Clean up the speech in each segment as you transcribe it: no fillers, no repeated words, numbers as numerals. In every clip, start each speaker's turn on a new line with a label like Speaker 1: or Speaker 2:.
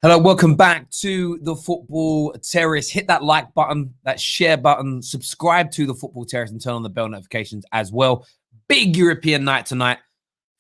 Speaker 1: Hello, welcome back to the Football Terrace. Hit that like button, that share button, subscribe to the Football Terrace and turn on the bell notifications as well. Big European night tonight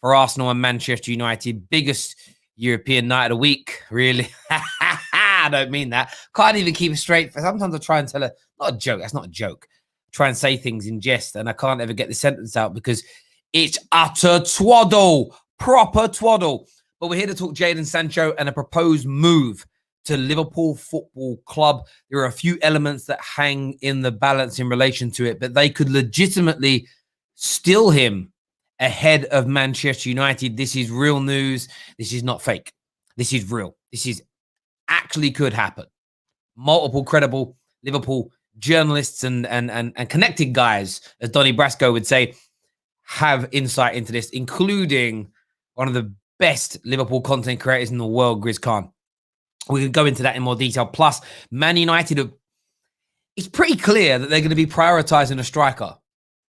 Speaker 1: for Arsenal and Manchester United. Biggest European night of the week, really. I don't mean that. Can't even keep it straight. Sometimes I try and tell not a joke. That's not a joke. Try and say things in jest and I can't ever get the sentence out because it's utter twaddle, proper twaddle. But we're here to talk Jadon Sancho and a proposed move to Liverpool Football Club. There are a few elements that hang in the balance in relation to it, but they could legitimately steal him ahead of Manchester United. This is real news. This is not fake. This is real. This is actually could happen. Multiple credible Liverpool journalists and connected guys, as Donny Brasco would say, have insight into this, including one of the best Liverpool content creators in the world, Grizz Khan. We can go into that in more detail. Plus, Man United, it's pretty clear that they're going to be prioritising a striker.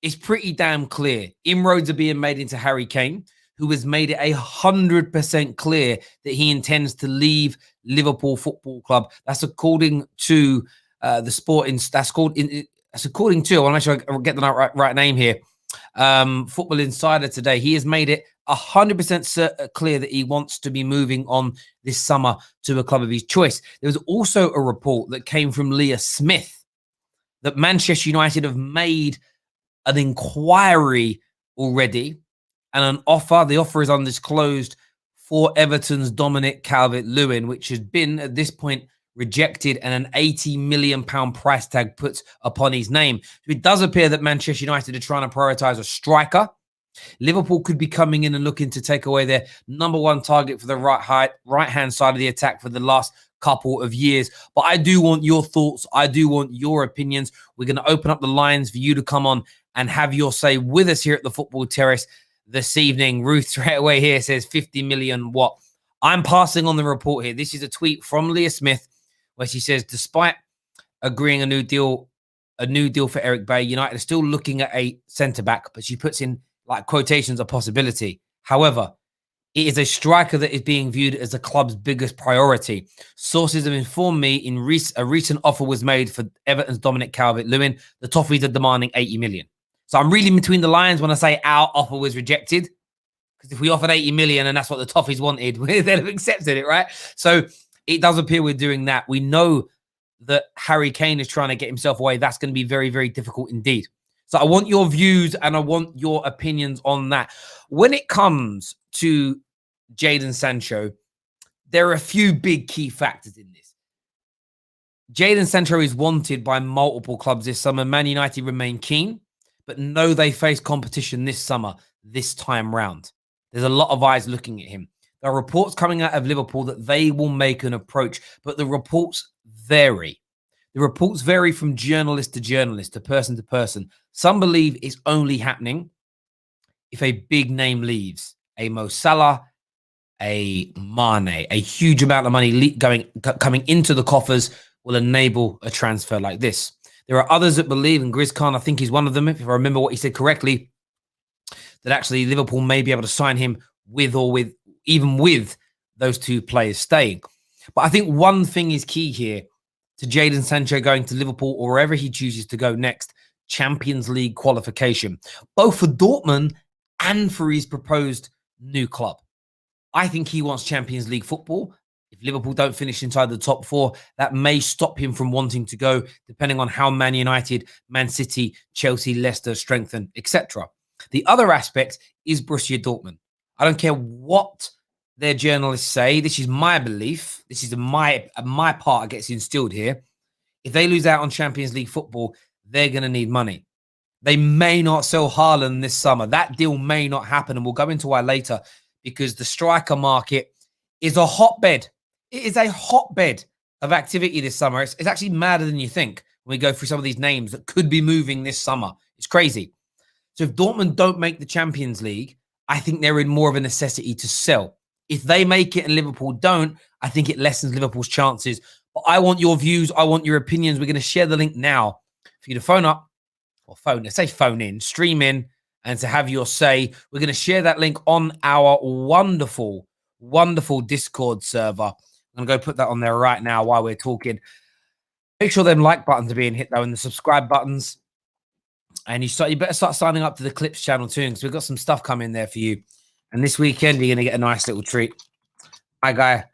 Speaker 1: It's pretty damn clear. Inroads are being made into Harry Kane, who has made it 100% clear that he intends to leave Liverpool Football Club. That's according to the Sporting. That's according to. I want to make sure I get the right name here. Football Insider today. He has made it 100% clear that he wants to be moving on this summer to a club of his choice. There was also a report that came from Leah Smith that Manchester United have made an inquiry already and an offer. The offer is undisclosed for Everton's Dominic Calvert-Lewin, which has been at this point rejected and an £80 million price tag put upon his name. So it does appear that Manchester United are trying to prioritise a striker. Liverpool could be coming in and looking to take away their number one target for the right-hand side of the attack for the last couple of years. But I do want your thoughts. I do want your opinions. We're going to open up the lines for you to come on and have your say with us here at the Football Terrace this evening. Ruth straight away here says 50 million what? I'm passing on the report here. This is a tweet from Leah Smith where she says, despite agreeing a new deal for Erik Bailly, United are still looking at a centre-back, but she puts in like quotations a possibility. However, it is a striker that is being viewed as the club's biggest priority. Sources have informed me a recent offer was made for Everton's Dominic Calvert-Lewin. The Toffees are demanding 80 million. So I'm reading between the lines when I say our offer was rejected. Because if we offered 80 million and that's what the Toffees wanted, they'd have accepted it, right? So it does appear we're doing that. We know that Harry Kane is trying to get himself away. That's going to be very, very difficult indeed. So I want your views and I want your opinions on that. When it comes to Jadon Sancho, there are a few big key factors in this. Jadon Sancho is wanted by multiple clubs this summer. Man United remain keen, but know they face competition this summer, this time round. There's a lot of eyes looking at him. There are reports coming out of Liverpool that they will make an approach, but the reports vary. The reports vary from journalist to person to person. Some believe it's only happening if a big name leaves. A Mo Salah, a Mane, a huge amount of money coming into the coffers will enable a transfer like this. There are others that believe, and Grizz Khan, I think he's one of them, if I remember what he said correctly, that actually Liverpool may be able to sign him even with those two players staying. But I think one thing is key here to Jadon Sancho going to Liverpool or wherever he chooses to go next, Champions League qualification, both for Dortmund and for his proposed new club. I think he wants Champions League football. If Liverpool don't finish inside the top four, that may stop him from wanting to go, depending on how Man United, Man City, Chelsea, Leicester strengthen, etc. The other aspect is Borussia Dortmund. I don't care what their journalists say. This is my belief. This is my part gets instilled here. If they lose out on Champions League football, they're going to need money. They may not sell Haaland this summer. That deal may not happen, and we'll go into why later, because the striker market is a hotbed. It is a hotbed of activity this summer. It's actually madder than you think when we go through some of these names that could be moving this summer. It's crazy. So if Dortmund don't make the Champions League, I think they're in more of a necessity to sell. If they make it and Liverpool don't, I think it lessens Liverpool's chances. But I want your views. I want your opinions. We're going to share the link now for you to phone up or phone in, stream in, and to have your say. We're going to share that link on our wonderful, wonderful Discord server I'm going to go put that on there right now while we're talking. Make sure them like buttons are being hit, though, and the subscribe buttons. And you better start signing up to the Clips channel too, because we've got some stuff coming there for you. And this weekend, you're going to get a nice little treat. My guy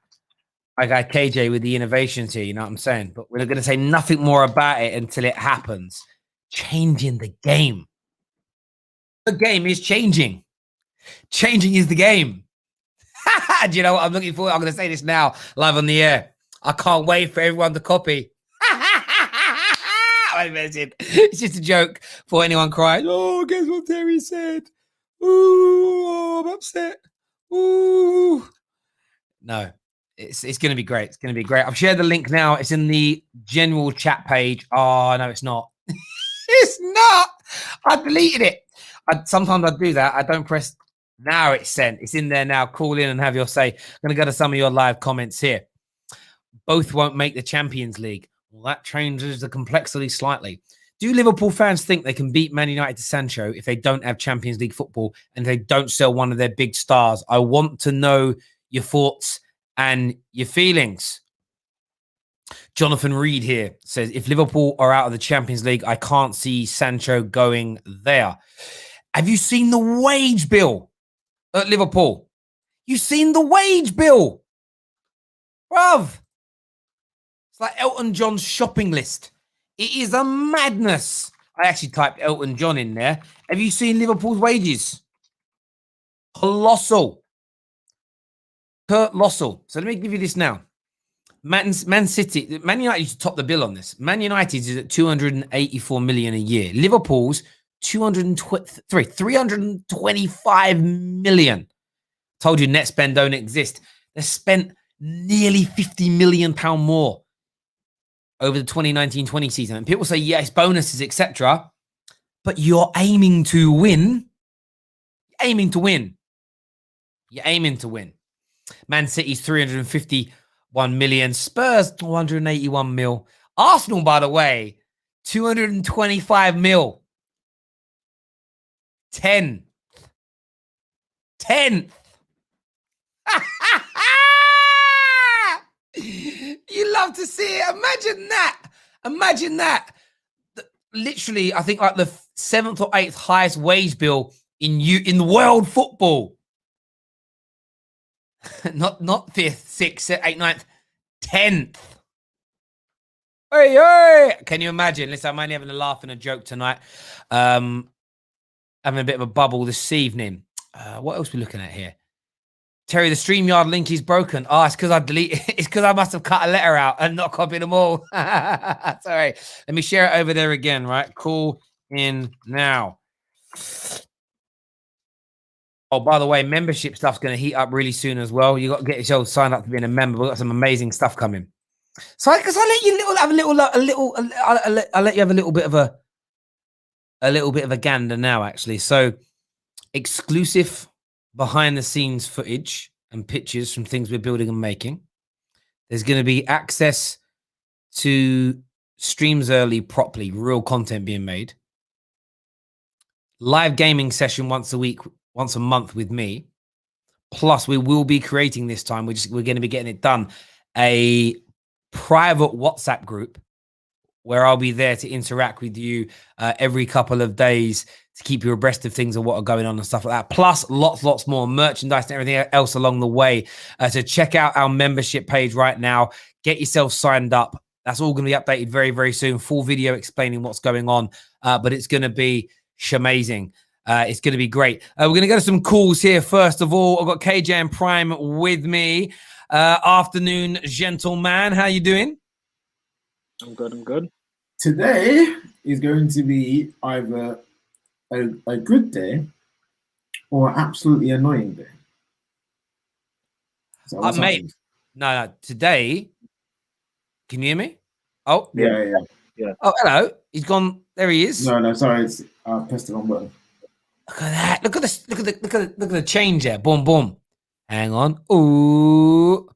Speaker 1: KJ with the innovations here, you know what I'm saying? But we're going to say nothing more about it until it happens. Changing the game. The game is changing. Changing is the game. Do you know what I'm looking for? I'm going to say this now, live on the air. I can't wait for everyone to copy. It's just a joke for anyone crying. Oh, guess what Terry said? Ooh, I'm upset. Ooh. No, it's going to be great. It's going to be great. I've shared the link now. It's in the general chat page. Oh, no, it's not. It's not. I deleted it. Sometimes I do that. I don't press. Now it's sent. It's in there now. Call in and have your say. I'm going to go to some of your live comments here. Both won't make the Champions League. Well, that changes the complexity slightly. Do Liverpool fans think they can beat Man United to Sancho if they don't have Champions League football and they don't sell one of their big stars? I want to know your thoughts and your feelings. Jonathan Reed here says, if Liverpool are out of the Champions League, I can't see Sancho going there. Have you seen the wage bill at Liverpool? You've seen the wage bill? Bruv. It's like Elton John's shopping list. It is a madness. I actually typed Elton John in there. Have you seen Liverpool's wages? Colossal. Colossal. So let me give you this now. Man City, Man United used to top the bill on this. Man United is at 284 million a year. Liverpool's 325 million. Told you net spend don't exist. They spent nearly 50 million pound more over the 2019-20 season. And people say, yes, bonuses, etc. But you're aiming to win. You're aiming to win. You're aiming to win. Man City's 351 million. Spurs, 281 mil. Arsenal, by the way, 225 mil. 10th. You love to see it. Imagine that. Literally, I think like the 7th or 8th highest wage bill in world football. not 5th, 6th, 8th, 9th, 10th. Hey! Can you imagine? Listen, I'm only having a laugh and a joke tonight. Having a bit of a bubble this evening. What else are we looking at here? Terry, the StreamYard link is broken. Oh, it's because I deleted it. It's because I must have cut a letter out and not copied them all. Sorry. Let me share it over there again, right? Call in now. Oh, by the way, membership stuff's going to heat up really soon as well. You got to get yourself signed up to being a member. We've got some amazing stuff coming. So, because I let you have a little bit of a gander now, actually. So, exclusive behind the scenes footage and pictures from things we're building and making. There's going to be access to streams early, properly, real content being made. Live gaming session once a month with me. Plus, we will be creating this time. We're going to be getting it done. A private WhatsApp group where I'll be there to interact with you every couple of days to keep you abreast of things and what are going on and stuff like that. Plus, lots more merchandise and everything else along the way. So check out our membership page right now. Get yourself signed up. That's all going to be updated very, very soon. Full video explaining what's going on. But it's going to be shamazing. It's going to be great. We're going to go to some calls here. First of all, I've got KJ and Prime with me. Afternoon, gentleman. How you doing?
Speaker 2: I'm good.
Speaker 3: Today is going to be either a good day or an absolutely annoying day. So
Speaker 1: mate, no. Today, can you hear me? Oh,
Speaker 3: yeah.
Speaker 1: Oh, hello. He's gone. There he is.
Speaker 3: No, sorry. I pressed the wrong button.
Speaker 1: Look at that. Look at the change there. Boom, boom. Hang on. Ooh.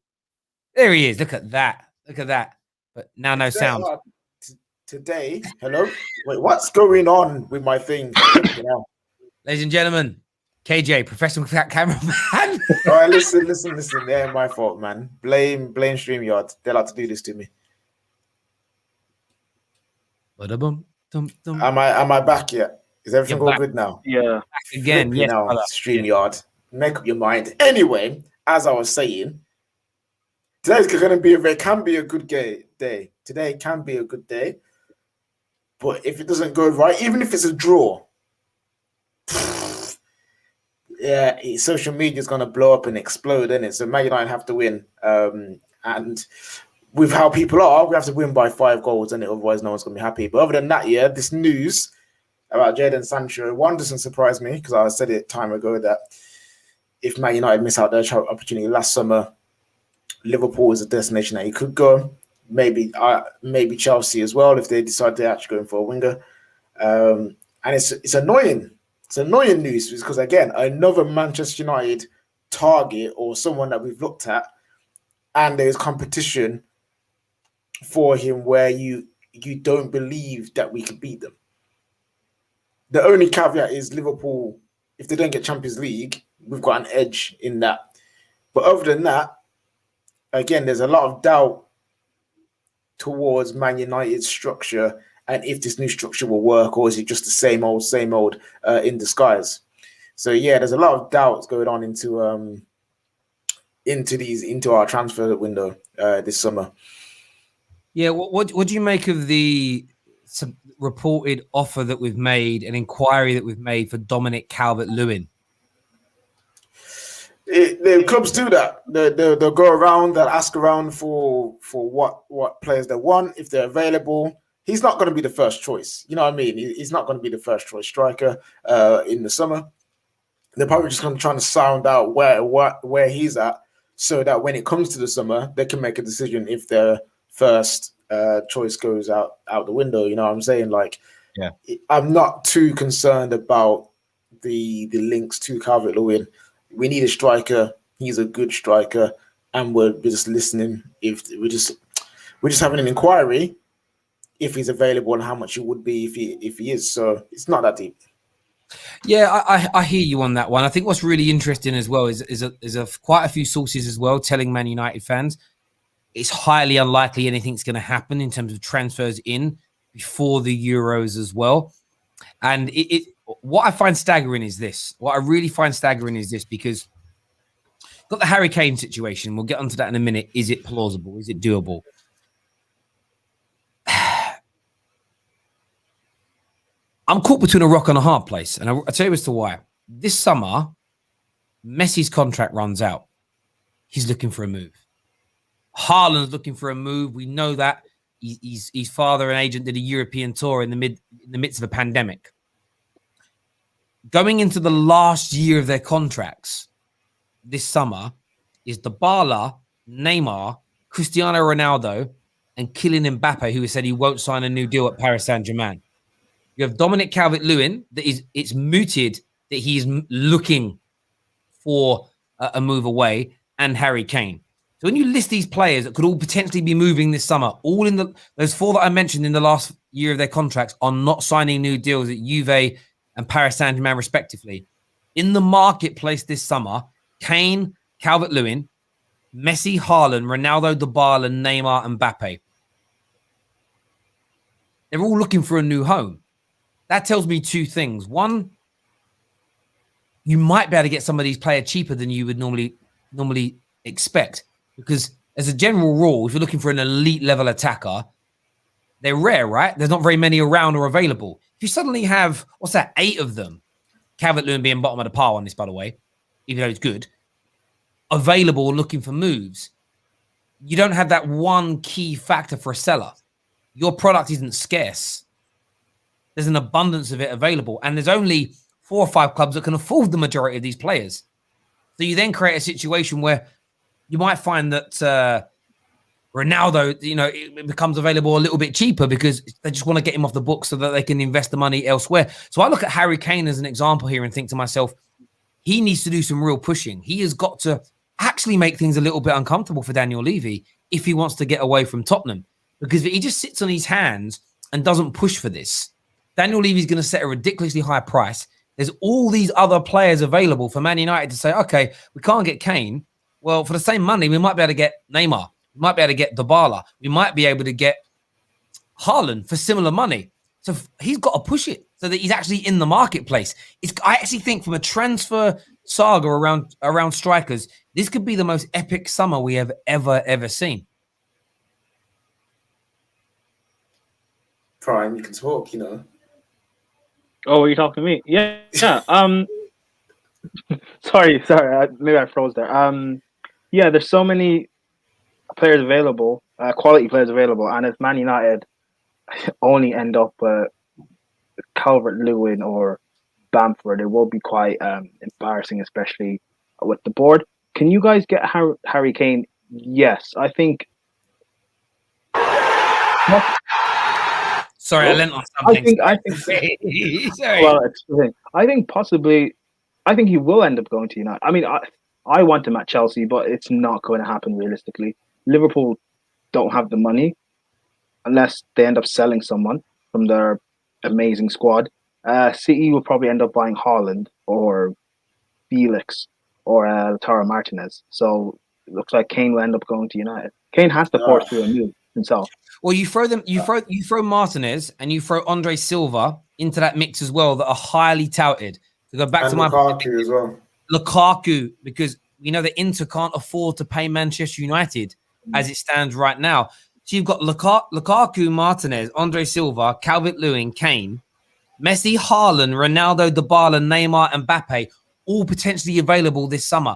Speaker 1: There he is. Look at that. But now no sound.
Speaker 4: Today, hello. Wait, what's going on with my thing?
Speaker 1: Ladies and gentlemen, KJ, professional cameraman.
Speaker 3: All right, listen. It ain't my fault, man. Blame StreamYard. They like to do this to me.
Speaker 1: Ba-da-bum, dum.
Speaker 3: Am I back yet? Is everything
Speaker 1: You're
Speaker 3: all
Speaker 1: back.
Speaker 3: good now?
Speaker 2: Yeah.
Speaker 1: Again,
Speaker 3: Flipping
Speaker 1: yes,
Speaker 3: now,
Speaker 1: brother.
Speaker 3: StreamYard. Make up your mind. Anyway, as I was saying, today's going to be can be a good day. Today can be a good day. But if it doesn't go right, even if it's a draw, yeah, social media is going to blow up and explode, isn't it? So Man United have to win. And with how people are, we have to win by 5 goals, and otherwise no one's going to be happy. But other than that, yeah, this news about Jadon Sancho, one doesn't surprise me because I said it time ago that if Man United miss out their opportunity last summer, Liverpool is a destination that he could go. Maybe Chelsea as well if they decide they're actually going for a winger. And it's annoying. It's annoying news because, again, another Manchester United target or someone that we've looked at, and there's competition for him where you don't believe that we can beat them. The only caveat is Liverpool, if they don't get Champions League, we've got an edge in that. But other than that, again, there's a lot of doubt towards Man United's structure and if this new structure will work, or is it just the same old in disguise? So yeah, there's a lot of doubts going on into our transfer window this summer.
Speaker 1: Yeah, what do you make of the reported offer that we've made, an inquiry that we've made for Dominic Calvert-Lewin?
Speaker 3: The clubs do that. They'll go around, they'll ask around for what players they want, if they're available. He's not going to be the first choice. You know what I mean? He's not going to be the first choice striker in the summer. They're probably just going to try to sound out where he's at, so that when it comes to the summer, they can make a decision if their first choice goes out the window. You know what I'm saying? Like,
Speaker 1: yeah,
Speaker 3: I'm not too concerned about the links to Calvert-Lewin. We need a striker. He's a good striker, and we're just listening. If we're just having an inquiry if he's available and how much it would be if he is. So it's not that deep.
Speaker 1: Yeah, I hear you on that one. I think what's really interesting as well is quite a few sources as well telling Man United fans it's highly unlikely anything's going to happen in terms of transfers in before the Euros as well. And what I find staggering is this. What I really find staggering is this, because got the Harry Kane situation. We'll get onto that in a minute. Is it plausible? Is it doable? I'm caught between a rock and a hard place. And I'll tell you as to why. This summer, Messi's contract runs out. He's looking for a move. Haaland's looking for a move. We know that. His father and agent did a European tour in the midst of a pandemic. Going into the last year of their contracts this summer is Dybala, Neymar, Cristiano Ronaldo, and Kylian Mbappe, who has said he won't sign a new deal at Paris Saint-Germain. You have Dominic Calvert-Lewin, it's mooted that he's looking for a move away, and Harry Kane. So when you list these players that could all potentially be moving this summer, all in those 4 that I mentioned in the last year of their contracts are not signing new deals at Juve and Paris Saint-Germain respectively. In the marketplace this summer, Kane, Calvert-Lewin, Messi, Haaland, Ronaldo, Dybala, Neymar, and Mbappe. They're all looking for a new home. That tells me 2 things. One, you might be able to get some of these players cheaper than you would normally expect. Because as a general rule, if you're looking for an elite level attacker, they're rare, right? There's not very many around or available. If you suddenly have, 8 of them, Calvert-Lewin being bottom of the pile on this, by the way, even though it's good, available looking for moves, you don't have that one key factor for a seller. Your product isn't scarce. There's an abundance of it available. And there's only 4 or 5 clubs that can afford the majority of these players. So you then create a situation where you might find that Ronaldo, it becomes available a little bit cheaper because they just want to get him off the book so that they can invest the money elsewhere. So I look at Harry Kane as an example here and think to myself, he needs to do some real pushing. He has got to actually make things a little bit uncomfortable for Daniel Levy if he wants to get away from Tottenham. Because if he just sits on his hands and doesn't push for this, Daniel Levy's going to set a ridiculously high price. There's all these other players available for Man United to say, okay, we can't get Kane. Well, for the same money, we might be able to get Neymar. We might be able to get Dybala. We might be able to get Haaland for similar money. So he's got to push it so that he's actually in the marketplace. I actually think from a transfer saga around strikers, this could be the most epic summer we have ever seen.
Speaker 3: Prime, you can talk,
Speaker 2: Oh, are you talking to me? Yeah. Sorry. Maybe I froze there. Yeah, there's so many players available, quality players available, and if Man United only end up Calvert-Lewin or Bamford, it will be quite embarrassing, especially with the board. Can you guys get Harry Kane? Yes, I think.
Speaker 1: Sorry, I lent on something.
Speaker 2: I think.
Speaker 1: Sorry.
Speaker 2: Well, I think possibly. I think he will end up going to United. I mean, I want him at Chelsea, but it's not going to happen realistically. Liverpool don't have the money unless they end up selling someone from their amazing squad. City will probably end up buying Haaland or Felix or Lautaro Martinez. So it looks like Kane will end up going to United. Kane has to force through a move himself.
Speaker 1: Well, you throw Martinez and you throw Andre Silva into that mix as well that are highly touted. To go back to my
Speaker 3: Lukaku as well.
Speaker 1: Lukaku, because we know that Inter can't afford to pay Manchester United as it stands right now. So you've got Lukaku, Martinez, Andre Silva, Calvert-Lewin, Kane, Messi, Haaland, Ronaldo, Dybala, Neymar, and Mbappe, all potentially available this summer.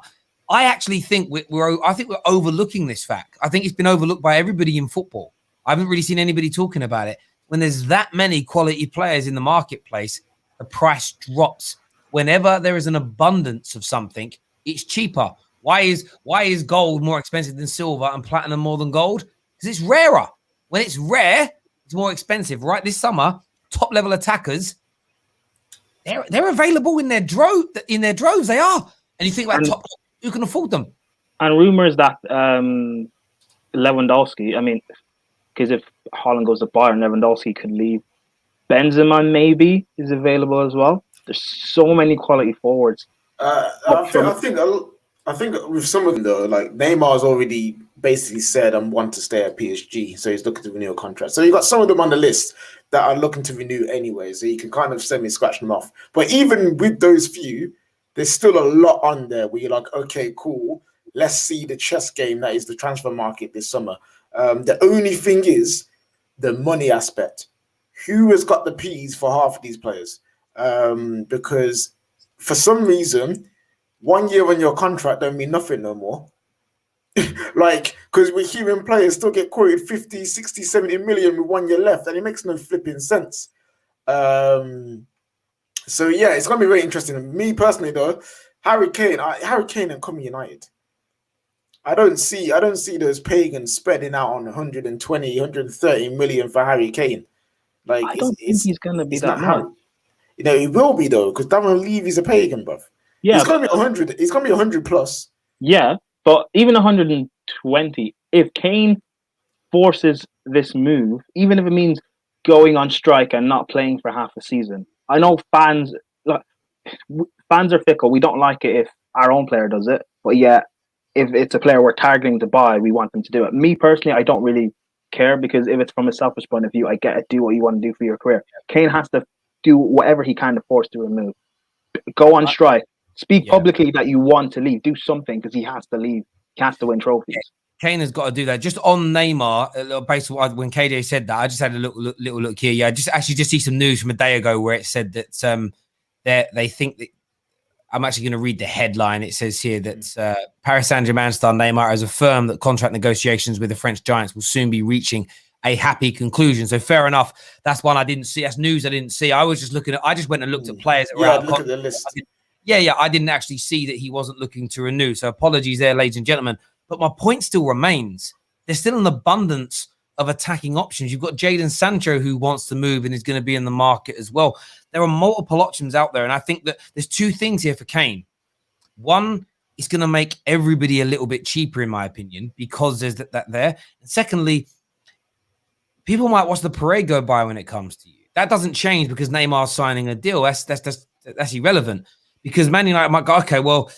Speaker 1: I actually think we're overlooking this fact. I think it's been overlooked by everybody in football. I haven't really seen anybody talking about it. When there's that many quality players in the marketplace, the price drops. Whenever there is an abundance of something, it's cheaper. Why is gold more expensive than silver and platinum more than gold? Because it's rarer. When it's rare, it's more expensive. Right, this summer, top level attackers, they're available in their droves. They are, and you think about who can afford them?
Speaker 2: And rumors that Lewandowski. I mean, because if Haaland goes to Bayern, Lewandowski could leave. Benzema maybe is available as well. There's so many quality forwards.
Speaker 3: I think with some of them though, like Neymar's already basically said I want to stay at PSG, so he's looking to renew a contract. So you got some of them on the list that are looking to renew anyway, so you can kind of semi-scratch them off. But even with those few, there's still a lot on there where you're like, okay, cool, let's see the chess game that is the transfer market this summer. The only thing is the money aspect. Who has got the P's for half of these players? Because for some reason, 1 year on your contract don't mean nothing no more. Like, because we're hearing players still get quoted 50, 60, 70 million with 1 year left, and it makes no flipping sense. So yeah, it's gonna be very interesting. Me personally though, Harry Kane and coming United. I don't see those pagans spreading out on 120, 130 million for Harry Kane. Like,
Speaker 2: I don't think he's gonna be that much.
Speaker 3: He will be though, because Darren Levy's a pagan, bruv.
Speaker 2: Yeah,
Speaker 3: he's gonna be 100. He's gonna be 100 plus.
Speaker 2: Yeah, but even 120, if Kane forces this move, even if it means going on strike and not playing for half a season, I know fans are fickle. We don't like it if our own player does it, but yeah, if it's a player we're targeting to buy, we want them to do it. Me personally, I don't really care, because if it's from a selfish point of view, I get it. Do what you want to do for your career. Kane has to do whatever he can to force through a move. Go on strike. Speak publicly that you want to leave. Do something, because he has to leave. He has to win trophies.
Speaker 1: Kane has got to do that. Just on Neymar, based on when KJ said that, I just had a little look here. Yeah, just see some news from a day ago where it said that they think that. I'm actually going to read the headline. It says here that Paris Saint-Germain star Neymar has affirmed that contract negotiations with the French giants will soon be reaching a happy conclusion. So fair enough. That's one I didn't see. That's news I didn't see. I was just looking at. I just went and looked at players.
Speaker 3: Look at the list.
Speaker 1: I didn't actually see that he wasn't looking to renew. So apologies there, ladies and gentlemen. But my point still remains. There's still an abundance of attacking options. You've got Jadon Sancho who wants to move and is going to be in the market as well. There are multiple options out there. And I think that there's two things here for Kane. One, it's going to make everybody a little bit cheaper, in my opinion, because there's that there. And secondly, people might watch the parade go by when it comes to you. That doesn't change because Neymar's signing a deal. That's that's irrelevant because Man United might go, okay, well,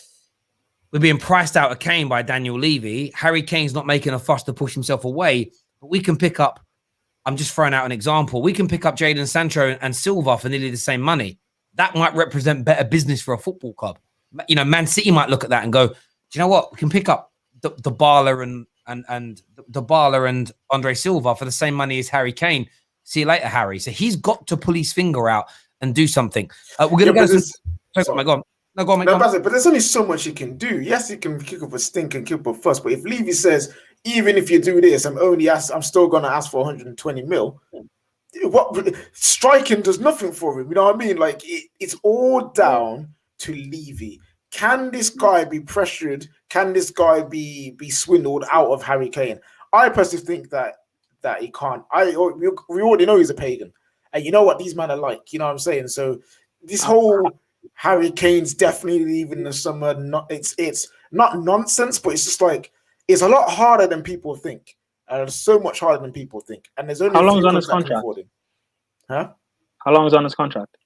Speaker 1: we're being priced out of Kane by Daniel Levy. Harry Kane's not making a fuss to push himself away, but we can pick up, I'm just throwing out an example, we can pick up Jadon Sancho and Silva for nearly the same money. That might represent better business for a football club. You know, Man City might look at that and go, do you know what? We can pick up Dybala and Dybala and Andre Silva for the same money as Harry Kane. See you later, Harry. So he's got to pull his finger out and do something. We're going to go to oh my God. No, go on, mate.
Speaker 3: But there's only so much he can do. Yes, he can kick up a stink and kick up a fuss. But if Levy says, even if you do this, I'm still going to ask for 120 mil. What striking does nothing for him. You know what I mean? Like it's all down to Levy. Can this guy be pressured? Can this guy be swindled out of Harry Kane? I personally think that he can't. We already know he's a pagan, and you know what these men are like. You know what I'm saying? So this whole Harry Kane's definitely leaving the summer. It's not nonsense, but it's just like it's a lot harder than people think. So much harder than people think. And there's only
Speaker 2: how long is on his contract?
Speaker 3: Huh?
Speaker 2: How long is on his contract?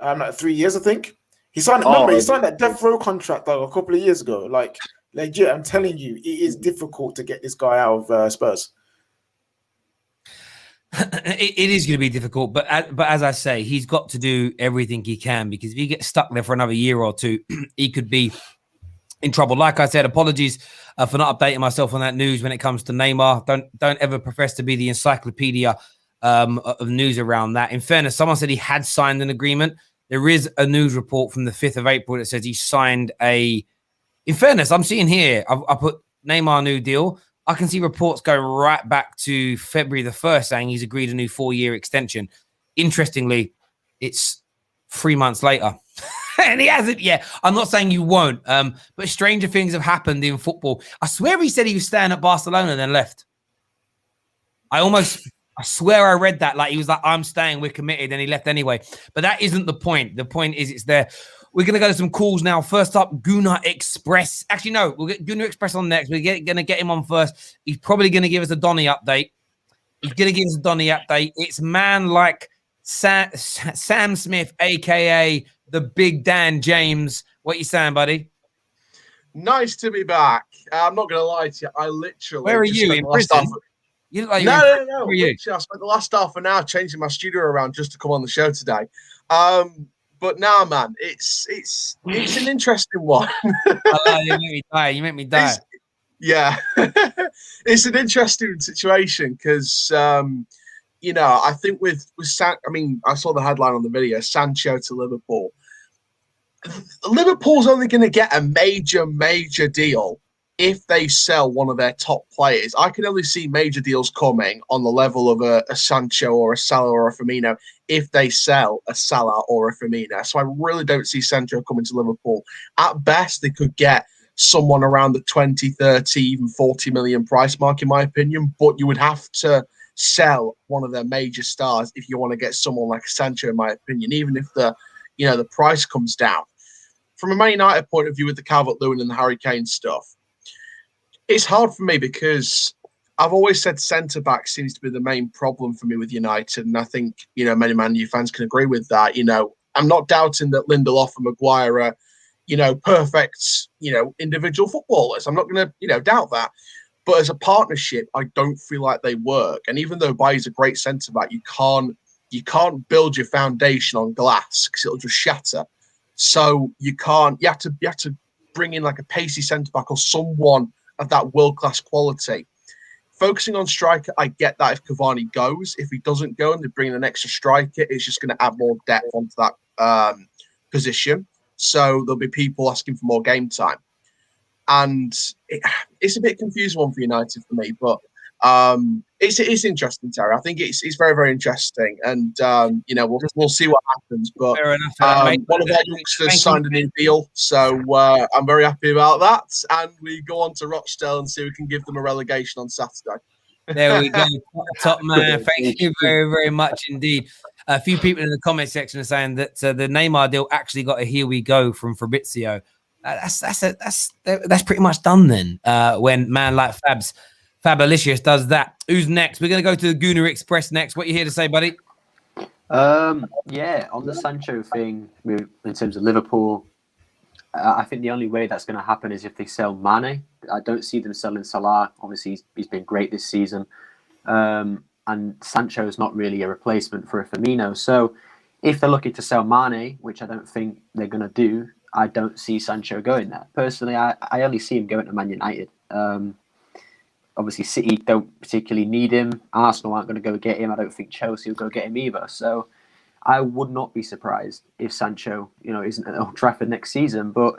Speaker 3: Like 3 years, I think. He signed. Remember, he signed that death row contract like a couple of years ago. Like legit, I'm telling you, it is difficult to get this guy out of Spurs.
Speaker 1: It is going to be difficult, but as I say, he's got to do everything he can because if he gets stuck there for another year or two, he could be in trouble. Like I said, apologies for not updating myself on that news when it comes to Neymar. Don't ever profess to be the encyclopedia of news around that. In fairness, someone said he had signed an agreement. There is a news report from the 5th of April that says he signed a. In fairness, I'm seeing here, I put Neymar new deal. I can see reports going right back to February the 1st saying he's agreed a new 4-year extension. Interestingly, it's 3 months later. And he hasn't yet. I'm not saying you won't, but stranger things have happened in football. I swear he said he was staying at Barcelona and then left. I swear I read that. Like he was like, I'm staying, we're committed, and he left anyway. But that isn't the point. The point is it's there. We're going to go to some calls now. First up, Gunnar Express. Actually, no, we'll get Gunnar Express on next. We're going to get him on first. He's probably going to give us a Donny update. It's man like Sam Smith, a.k.a. the Big Dan James. What you saying, buddy?
Speaker 4: Nice to be back. I'm not going to lie to you. I literally...
Speaker 1: Where are you? In prison?
Speaker 4: You look like no. Literally, I spent the last half an hour changing my studio around just to come on the show today. But now, man, it's an interesting one.
Speaker 1: You make me die.
Speaker 4: Yeah. It's an interesting situation because, I think with I saw the headline on the video, Sancho to Liverpool. Liverpool's only going to get a major deal if they sell one of their top players. I can only see major deals coming on the level of a Sancho or a Salah or a Firmino if they sell a Salah or a Firmino. So I really don't see Sancho coming to Liverpool. At best, they could get someone around the 20, 30, even 40 million price mark, in my opinion. But you would have to sell one of their major stars if you want to get someone like Sancho, in my opinion, even if the price comes down. From a Man United point of view with the Calvert-Lewin and the Harry Kane stuff, it's hard for me because I've always said centre-back seems to be the main problem for me with United. And I think, many Man U fans can agree with that. I'm not doubting that Lindelof and Maguire are, perfect, individual footballers. I'm not going to, doubt that. But as a partnership, I don't feel like they work. And even though Bailly's a great centre-back, you can't build your foundation on glass because it'll just shatter. So you have to bring in like a pacey centre-back or someone of that world-class quality. Focusing on striker, I get that if Cavani goes. If he doesn't go and they bring in an extra striker, it's just going to add more depth onto that position. So there'll be people asking for more game time. And it's a bit confusing one for United for me, but it's interesting, Terry. I think it's very, very interesting, and we'll see what happens. But one of our youngsters signed a new deal, so I'm very happy about that. And we go on to Rochdale and see if we can give them a relegation on Saturday.
Speaker 1: There we go, top man. Thank you very, very much indeed. A few people in the comment section are saying that the Neymar deal actually got a "here we go" from Fabrizio. That's pretty much done then. When man like Fabulicious does that. Who's next? We're going to go to the Gunnar Express next. What you here to say, buddy?
Speaker 5: Yeah, on the Sancho thing, in terms of Liverpool, I think the only way that's going to happen is if they sell Mane. I don't see them selling Salah. Obviously, he's been great this season. And Sancho is not really a replacement for a Firmino. So if they're looking to sell Mane, which I don't think they're going to do, I don't see Sancho going there. Personally, I only see him going to Man United. Obviously, City don't particularly need him. Arsenal aren't going to go get him. I don't think Chelsea will go get him either. So I would not be surprised if Sancho, isn't at Old Trafford next season. But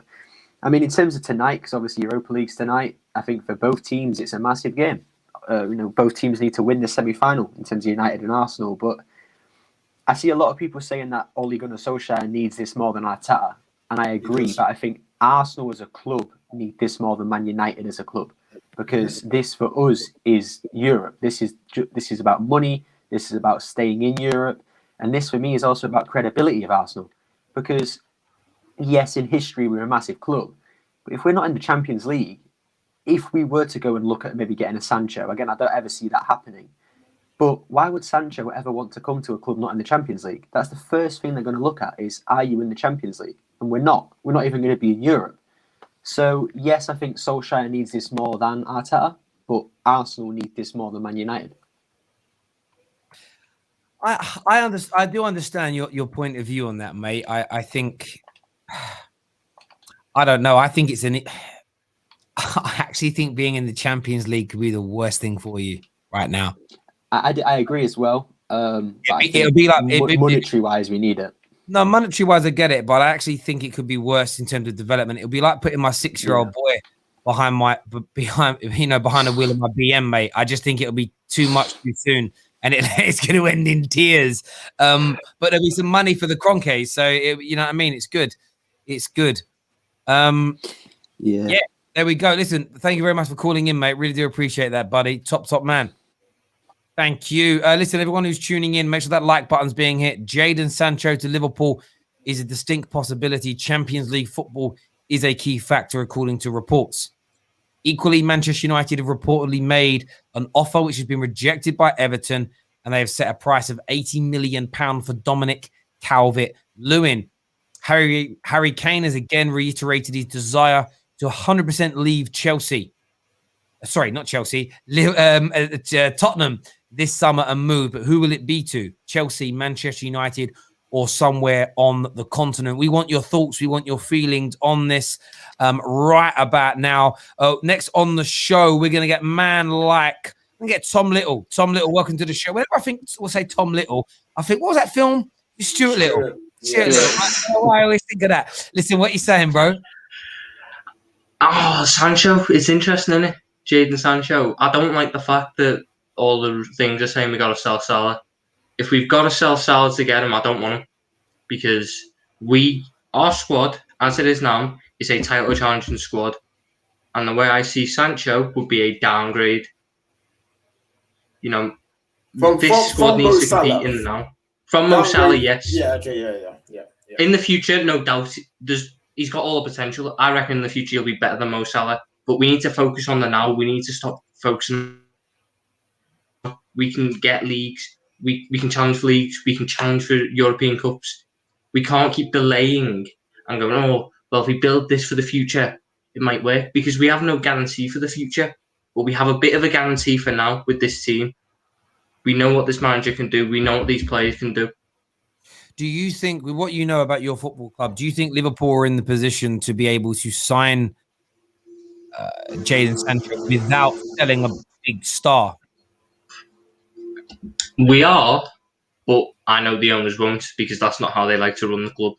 Speaker 5: I mean, in terms of tonight, because obviously Europa League's tonight, I think for both teams it's a massive game. Both teams need to win the semi-final in terms of United and Arsenal. But I see a lot of people saying that Ole Gunnar Solskjaer needs this more than Arteta, and I agree. But I think Arsenal as a club need this more than Man United as a club, because this for us is Europe. This is about money. This is about staying in Europe. And this, for me, is also about credibility of Arsenal. Because, yes, in history, we're a massive club. But if we're not in the Champions League, if we were to go and look at maybe getting a Sancho, again, I don't ever see that happening. But why would Sancho ever want to come to a club not in the Champions League? That's the first thing they're going to look at is, are you in the Champions League? And we're not. We're not even going to be in Europe. So, yes, I think Solskjaer needs this more than Arteta, but Arsenal need this more than Man United.
Speaker 1: I do understand your point of view on that, mate. I think I don't know. I think I actually think being in the Champions League could be the worst thing for you right now.
Speaker 5: I agree as well.
Speaker 1: It'll be like
Speaker 5: monetary wise, we need it.
Speaker 1: No, monetary wise, I get it, but I actually think it could be worse in terms of development. It'll be like putting my 6-year-old boy behind the wheel of my BM, mate. I just think it'll be too much too soon. And it's going to end in tears. But there'll be some money for the Kroenke. So, you know what I mean? It's good. It's good. Yeah, there we go. Listen, thank you very much for calling in, mate. Really do appreciate that, buddy. Top man. Thank you. Listen, everyone who's tuning in, make sure that like button's being hit. Jadon Sancho to Liverpool is a distinct possibility. Champions League football is a key factor, according to reports. Equally, Manchester United have reportedly made an offer which has been rejected by Everton, and they have set a price of £80 million for Dominic Calvert-Lewin. Harry Kane has again reiterated his desire to 100% leave Chelsea. Sorry, not Chelsea. Tottenham this summer and move. But who will it be to? Chelsea, Manchester United, or somewhere on the continent? We want your thoughts. We want your feelings on this right about now. Next on the show, we're going to get Tom Little. Tom Little, welcome to the show. Whenever I think we'll say Tom Little, I think, what was that film? Stuart Little. Stuart Little. I always think of that. Listen, what you saying, bro?
Speaker 6: Oh, Sancho. It's interesting, isn't it? Jadon Sancho. I don't like the fact that all the things are saying we got to sell Salah. If we've got to sell Salah to get him, I don't want him, because our squad, as it is now, is a title challenging squad, and the way I see Sancho would be a downgrade. This squad needs to compete in now. From Mo Salah, yes.
Speaker 3: Yeah, okay, yeah.
Speaker 6: In the future, no doubt, he's got all the potential. I reckon in the future he'll be better than Mo Salah, but we need to focus on the now. We need to stop focusing. We can get leagues. We can challenge for leagues. We can challenge for European Cups. We can't keep delaying and going, oh, well, if we build this for the future, it might work, because we have no guarantee for the future, but we have a bit of a guarantee for now with this team. We know what this manager can do. We know what these players can do.
Speaker 1: Do you think, with what you know about your football club, do you think Liverpool are in the position to be able to sign Jadon Sancho without selling a big star?
Speaker 6: We are, but I know the owners won't, because that's not how they like to run the club.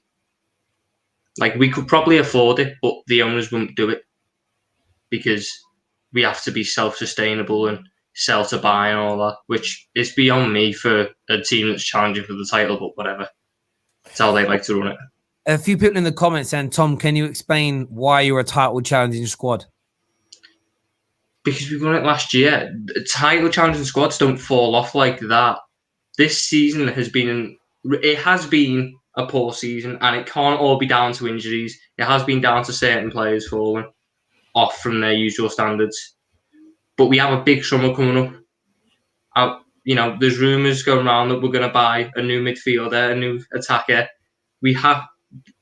Speaker 6: Like, we could probably afford it, but the owners won't do it, because we have to be self-sustainable and sell to buy and all that, which is beyond me for a team that's challenging for the title, but whatever. It's how they like to run it.
Speaker 1: A few people in the comments saying, Tom, can you explain why you're a title challenging squad?
Speaker 6: Because we won it last year. Title challenging squads don't fall off like that. This season has been a poor season, and it can't all be down to injuries. It has been down to certain players falling off from their usual standards. But we have a big summer coming up. there's rumours going around that we're going to buy a new midfielder, a new attacker.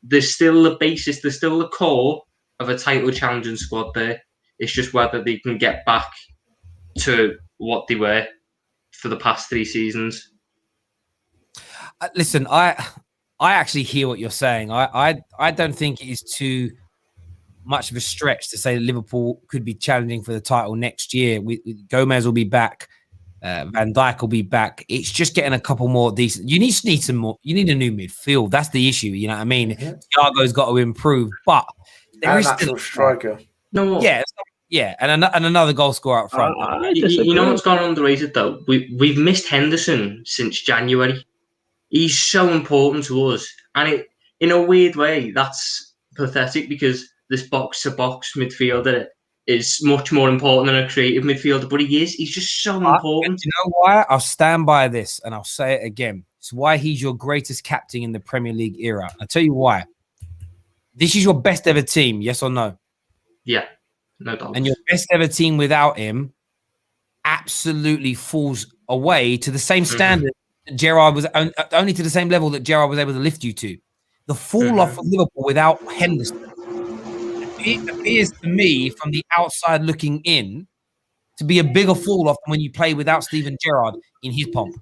Speaker 6: There's still the basis, there's still the core of a title challenging squad there. It's just whether they can get back to what they were for the past 3 seasons.
Speaker 1: Listen, I actually hear what you're saying. I don't think it is too much of a stretch to say that Liverpool could be challenging for the title next year. Gomez will be back. Van Dijk will be back. It's just getting a couple more decent. You need some more. You need a new midfield. That's the issue. You know what I mean? Thiago's got to improve, but there is still
Speaker 3: a striker.
Speaker 6: No,
Speaker 1: yeah, and another goal scorer up front.
Speaker 6: You know what's gone underrated though? We've missed Henderson since January. He's so important to us, and in a weird way, that's pathetic because this box-to-box midfielder is much more important than a creative midfielder, but he is. He's just so important.
Speaker 1: You know why? I'll stand by this, and I'll say it again. It's why he's your greatest captain in the Premier League era. I'll tell you why. This is your best ever team, yes or no?
Speaker 6: Yeah, no doubt.
Speaker 1: And your best ever team without him absolutely falls away to the same standard that Gerrard was, only to the same level that Gerrard was able to lift you to. The fall-off of Liverpool without Henderson, it appears to me from the outside looking in to be a bigger fall-off than when you play without Steven Gerrard in his pomp.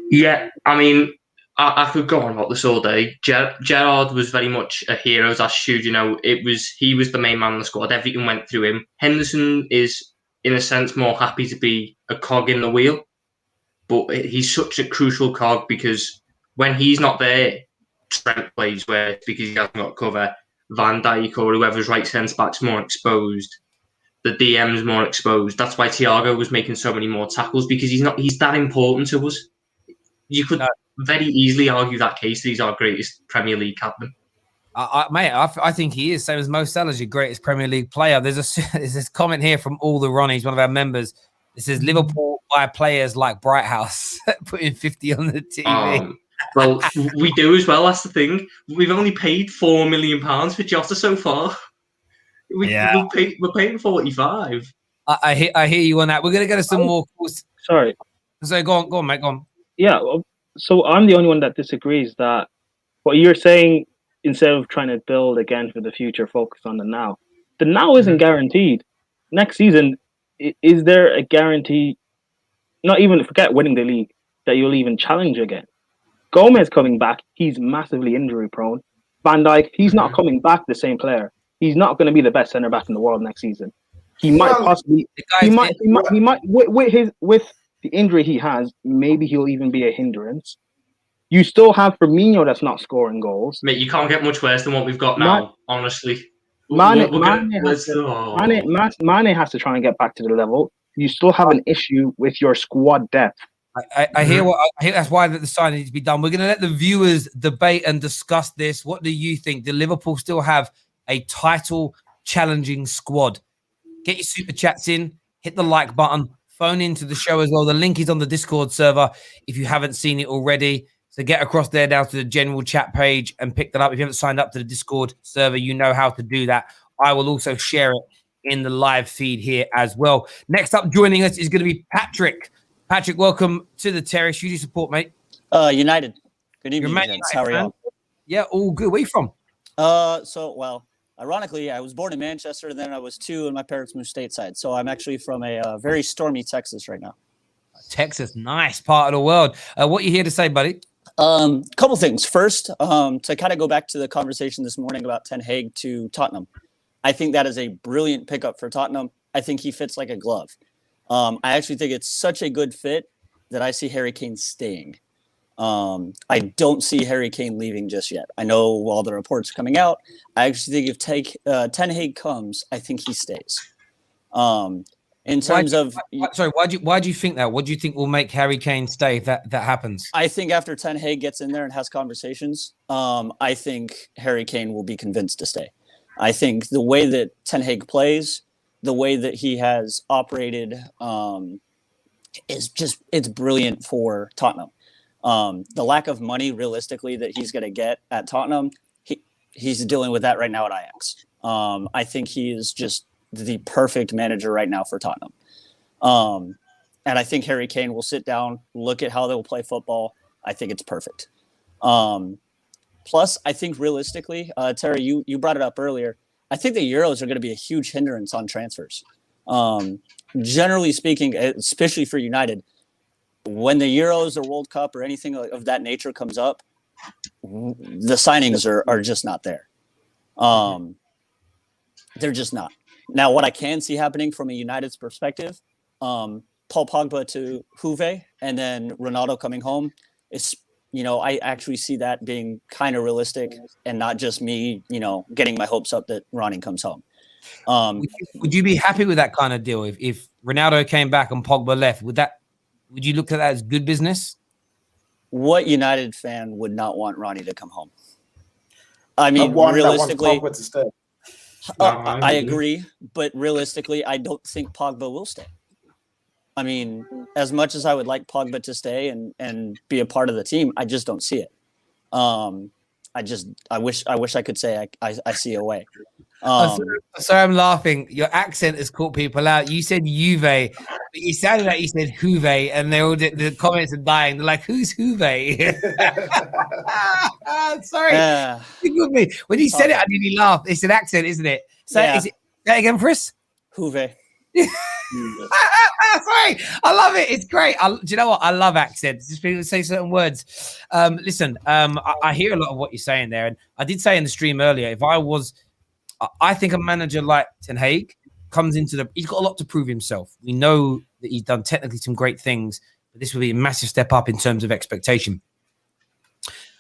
Speaker 6: Yeah, I mean, I could go on about this all day. Gerrard was very much a hero's attitude. He was the main man in the squad. Everything went through him. Henderson is, in a sense, more happy to be a cog in the wheel, but he's such a crucial cog because when he's not there, Trent plays worse because he hasn't got cover. Van Dijk or whoever's right centre back's more exposed. The DM's more exposed. That's why Thiago was making so many more tackles because he's that important to us. You could very easily argue that case that he's our greatest Premier League captain.
Speaker 1: I think he is. Same as Mo Salah's your greatest Premier League player. There's this comment here from All the Ronnies, one of our members. It says Liverpool buy players like Brighthouse, putting 50 on the TV.
Speaker 6: Well, we do as well. That's the thing. We've only paid £4 million for Jota so far. We're paying 45.
Speaker 1: I hear you on that. We're gonna get to some more calls.
Speaker 2: Sorry.
Speaker 1: So go on, mate. Go on.
Speaker 2: Yeah. So I'm the only one that disagrees that what you're saying, instead of trying to build again for the future, focus on the now. The now isn't guaranteed. Next season, is there a guarantee? Not even forget winning the league that you'll even challenge again. Gomez coming back, he's massively injury prone. Van Dijk, he's not coming back the same player. He's not going to be the best centre back in the world next season. He might possibly, he might with the injury he has, maybe he'll even be a hindrance. You still have Firmino that's not scoring goals.
Speaker 6: Mate, you can't get much worse than what we've got now, honestly.
Speaker 2: Mane has to try and get back to the level. You still have an issue with your squad depth.
Speaker 1: I hear that's why the signing needs to be done. We're going to let the viewers debate and discuss this. What do you think? Do Liverpool still have a title challenging squad? Get your super chats in, hit the like button, phone into the show as well. The link is on the Discord server if you haven't seen it already. So get across there down to the general chat page and pick that up. If you haven't signed up to the Discord server, you know how to do that. I will also share it in the live feed here as well. Next up joining us is going to be Patrick. Patrick, welcome to the Terrace. You do support, mate.
Speaker 7: United. Good evening, gents. How are you?
Speaker 1: Yeah, all good. Where are you from?
Speaker 7: Ironically, I was born in Manchester, then I was 2, and my parents moved stateside. So I'm actually from a very stormy Texas right now.
Speaker 1: Texas, nice part of the world. What are you here to say, buddy?
Speaker 7: Couple things. First, to kind of go back to the conversation this morning about Ten Hag to Tottenham. I think that is a brilliant pickup for Tottenham. I think he fits like a glove. I actually think it's such a good fit that I see Harry Kane staying. I don't see Harry Kane leaving just yet. I know all the reports coming out. I actually think if Ten Hag comes, I think he stays. In terms of...
Speaker 1: why do you think that? What do you think will make Harry Kane stay if that happens?
Speaker 7: I think after Ten Hag gets in there and has conversations, I think Harry Kane will be convinced to stay. I think the way that Ten Hag plays, the way that he has operated it's brilliant for Tottenham. The lack of money realistically that he's going to get at Tottenham, he's dealing with that right now at Ajax. I think he is just the perfect manager right now for Tottenham. And I think Harry Kane will sit down, look at how they'll play football. I think it's perfect. Plus, I think realistically, Terry, you brought it up earlier. I think the Euros are going to be a huge hindrance on transfers. Generally speaking, especially for United, when the Euros or World Cup or anything of that nature comes up, the signings are just not there. They're just not. Now, what I can see happening from a United's perspective, Paul Pogba to Juve and then Ronaldo coming home is, I actually see that being kind of realistic and not just me, getting my hopes up that Ronnie comes home.
Speaker 1: Would you be happy with that kind of deal if Ronaldo came back and Pogba left? Would you look at that as good business?
Speaker 7: What United fan would not want Ronnie to come home? I mean, realistically, I agree, but realistically, I don't think Pogba will stay. I mean, as much as I would like Pogba to stay and be a part of the team, I just don't see it. I wish I could say I see a way.
Speaker 1: Sorry, I'm laughing. Your accent has caught people out. You said Juve, but you sounded like you said Juve, and the comments are dying. They're like, "Who's Juve?" Sorry, stick with me. When you said it, I nearly laughed. It's an accent, isn't it? Say that again, Chris.
Speaker 7: Juve.
Speaker 1: Sorry, I love it. It's great. Do you know what? I love accents. Just people say certain words. Listen, I hear a lot of what you're saying there, and I did say in the stream earlier, I think a manager like Ten Hag comes into he's got a lot to prove himself. We know that he's done technically some great things, but this will be a massive step up in terms of expectation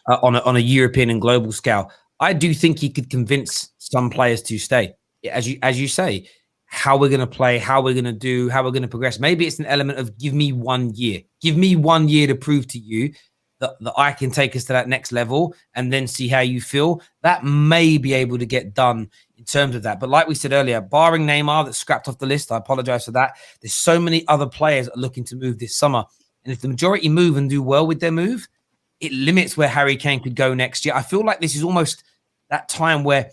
Speaker 1: on a European and global scale. I do think he could convince some players to stay. As you say, how we're going to play, how we're going to do, how we're going to progress. Maybe it's an element of give me 1 year. Give me 1 year to prove to you that I can take us to that next level and then see how you feel. That may be able to get done in terms of that. But like we said earlier, barring Neymar that's scrapped off the list, I apologize for that. There's so many other players that are looking to move this summer. And if the majority move and do well with their move, it limits where Harry Kane could go next year. I feel like this is almost that time where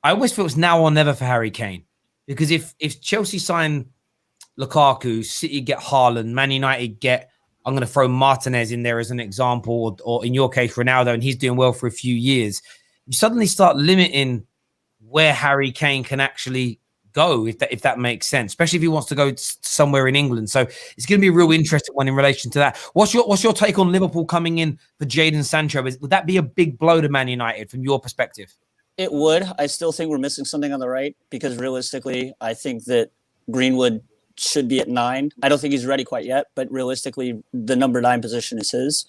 Speaker 1: I always feel it's now or never for Harry Kane. Because if Chelsea sign Lukaku, City get Haaland, Man United get, I'm going to throw Martinez in there as an example, or in your case, Ronaldo, and he's doing well for a few years, you suddenly start limiting where Harry Kane can actually go, if that makes sense, especially if he wants to go somewhere in England. So it's going to be a real interesting one in relation to that. What's your take on Liverpool coming in for Jadon Sancho? Would that be a big blow to Man United from your perspective?
Speaker 7: It would. I still think we're missing something on the right because realistically, I think that Greenwood should be at 9. I don't think he's ready quite yet, but realistically, the number 9 position is his.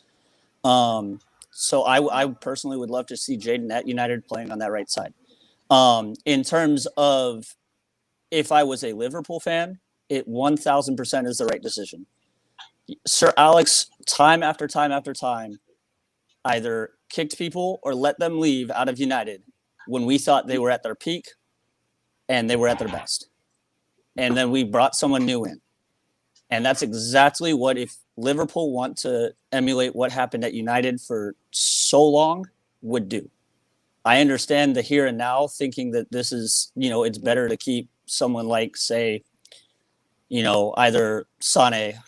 Speaker 7: So I personally would love to see Jadon at United playing on that right side. In terms of if I was a Liverpool fan, it 1,000% is the right decision. Sir Alex, time after time after time, either kicked people or let them leave out of United when we thought they were at their peak and they were at their best. And then we brought someone new in. And that's exactly what, if Liverpool want to emulate what happened at United for so long, would do. I understand the here and now thinking that this is, it's better to keep someone like, say, either Sané,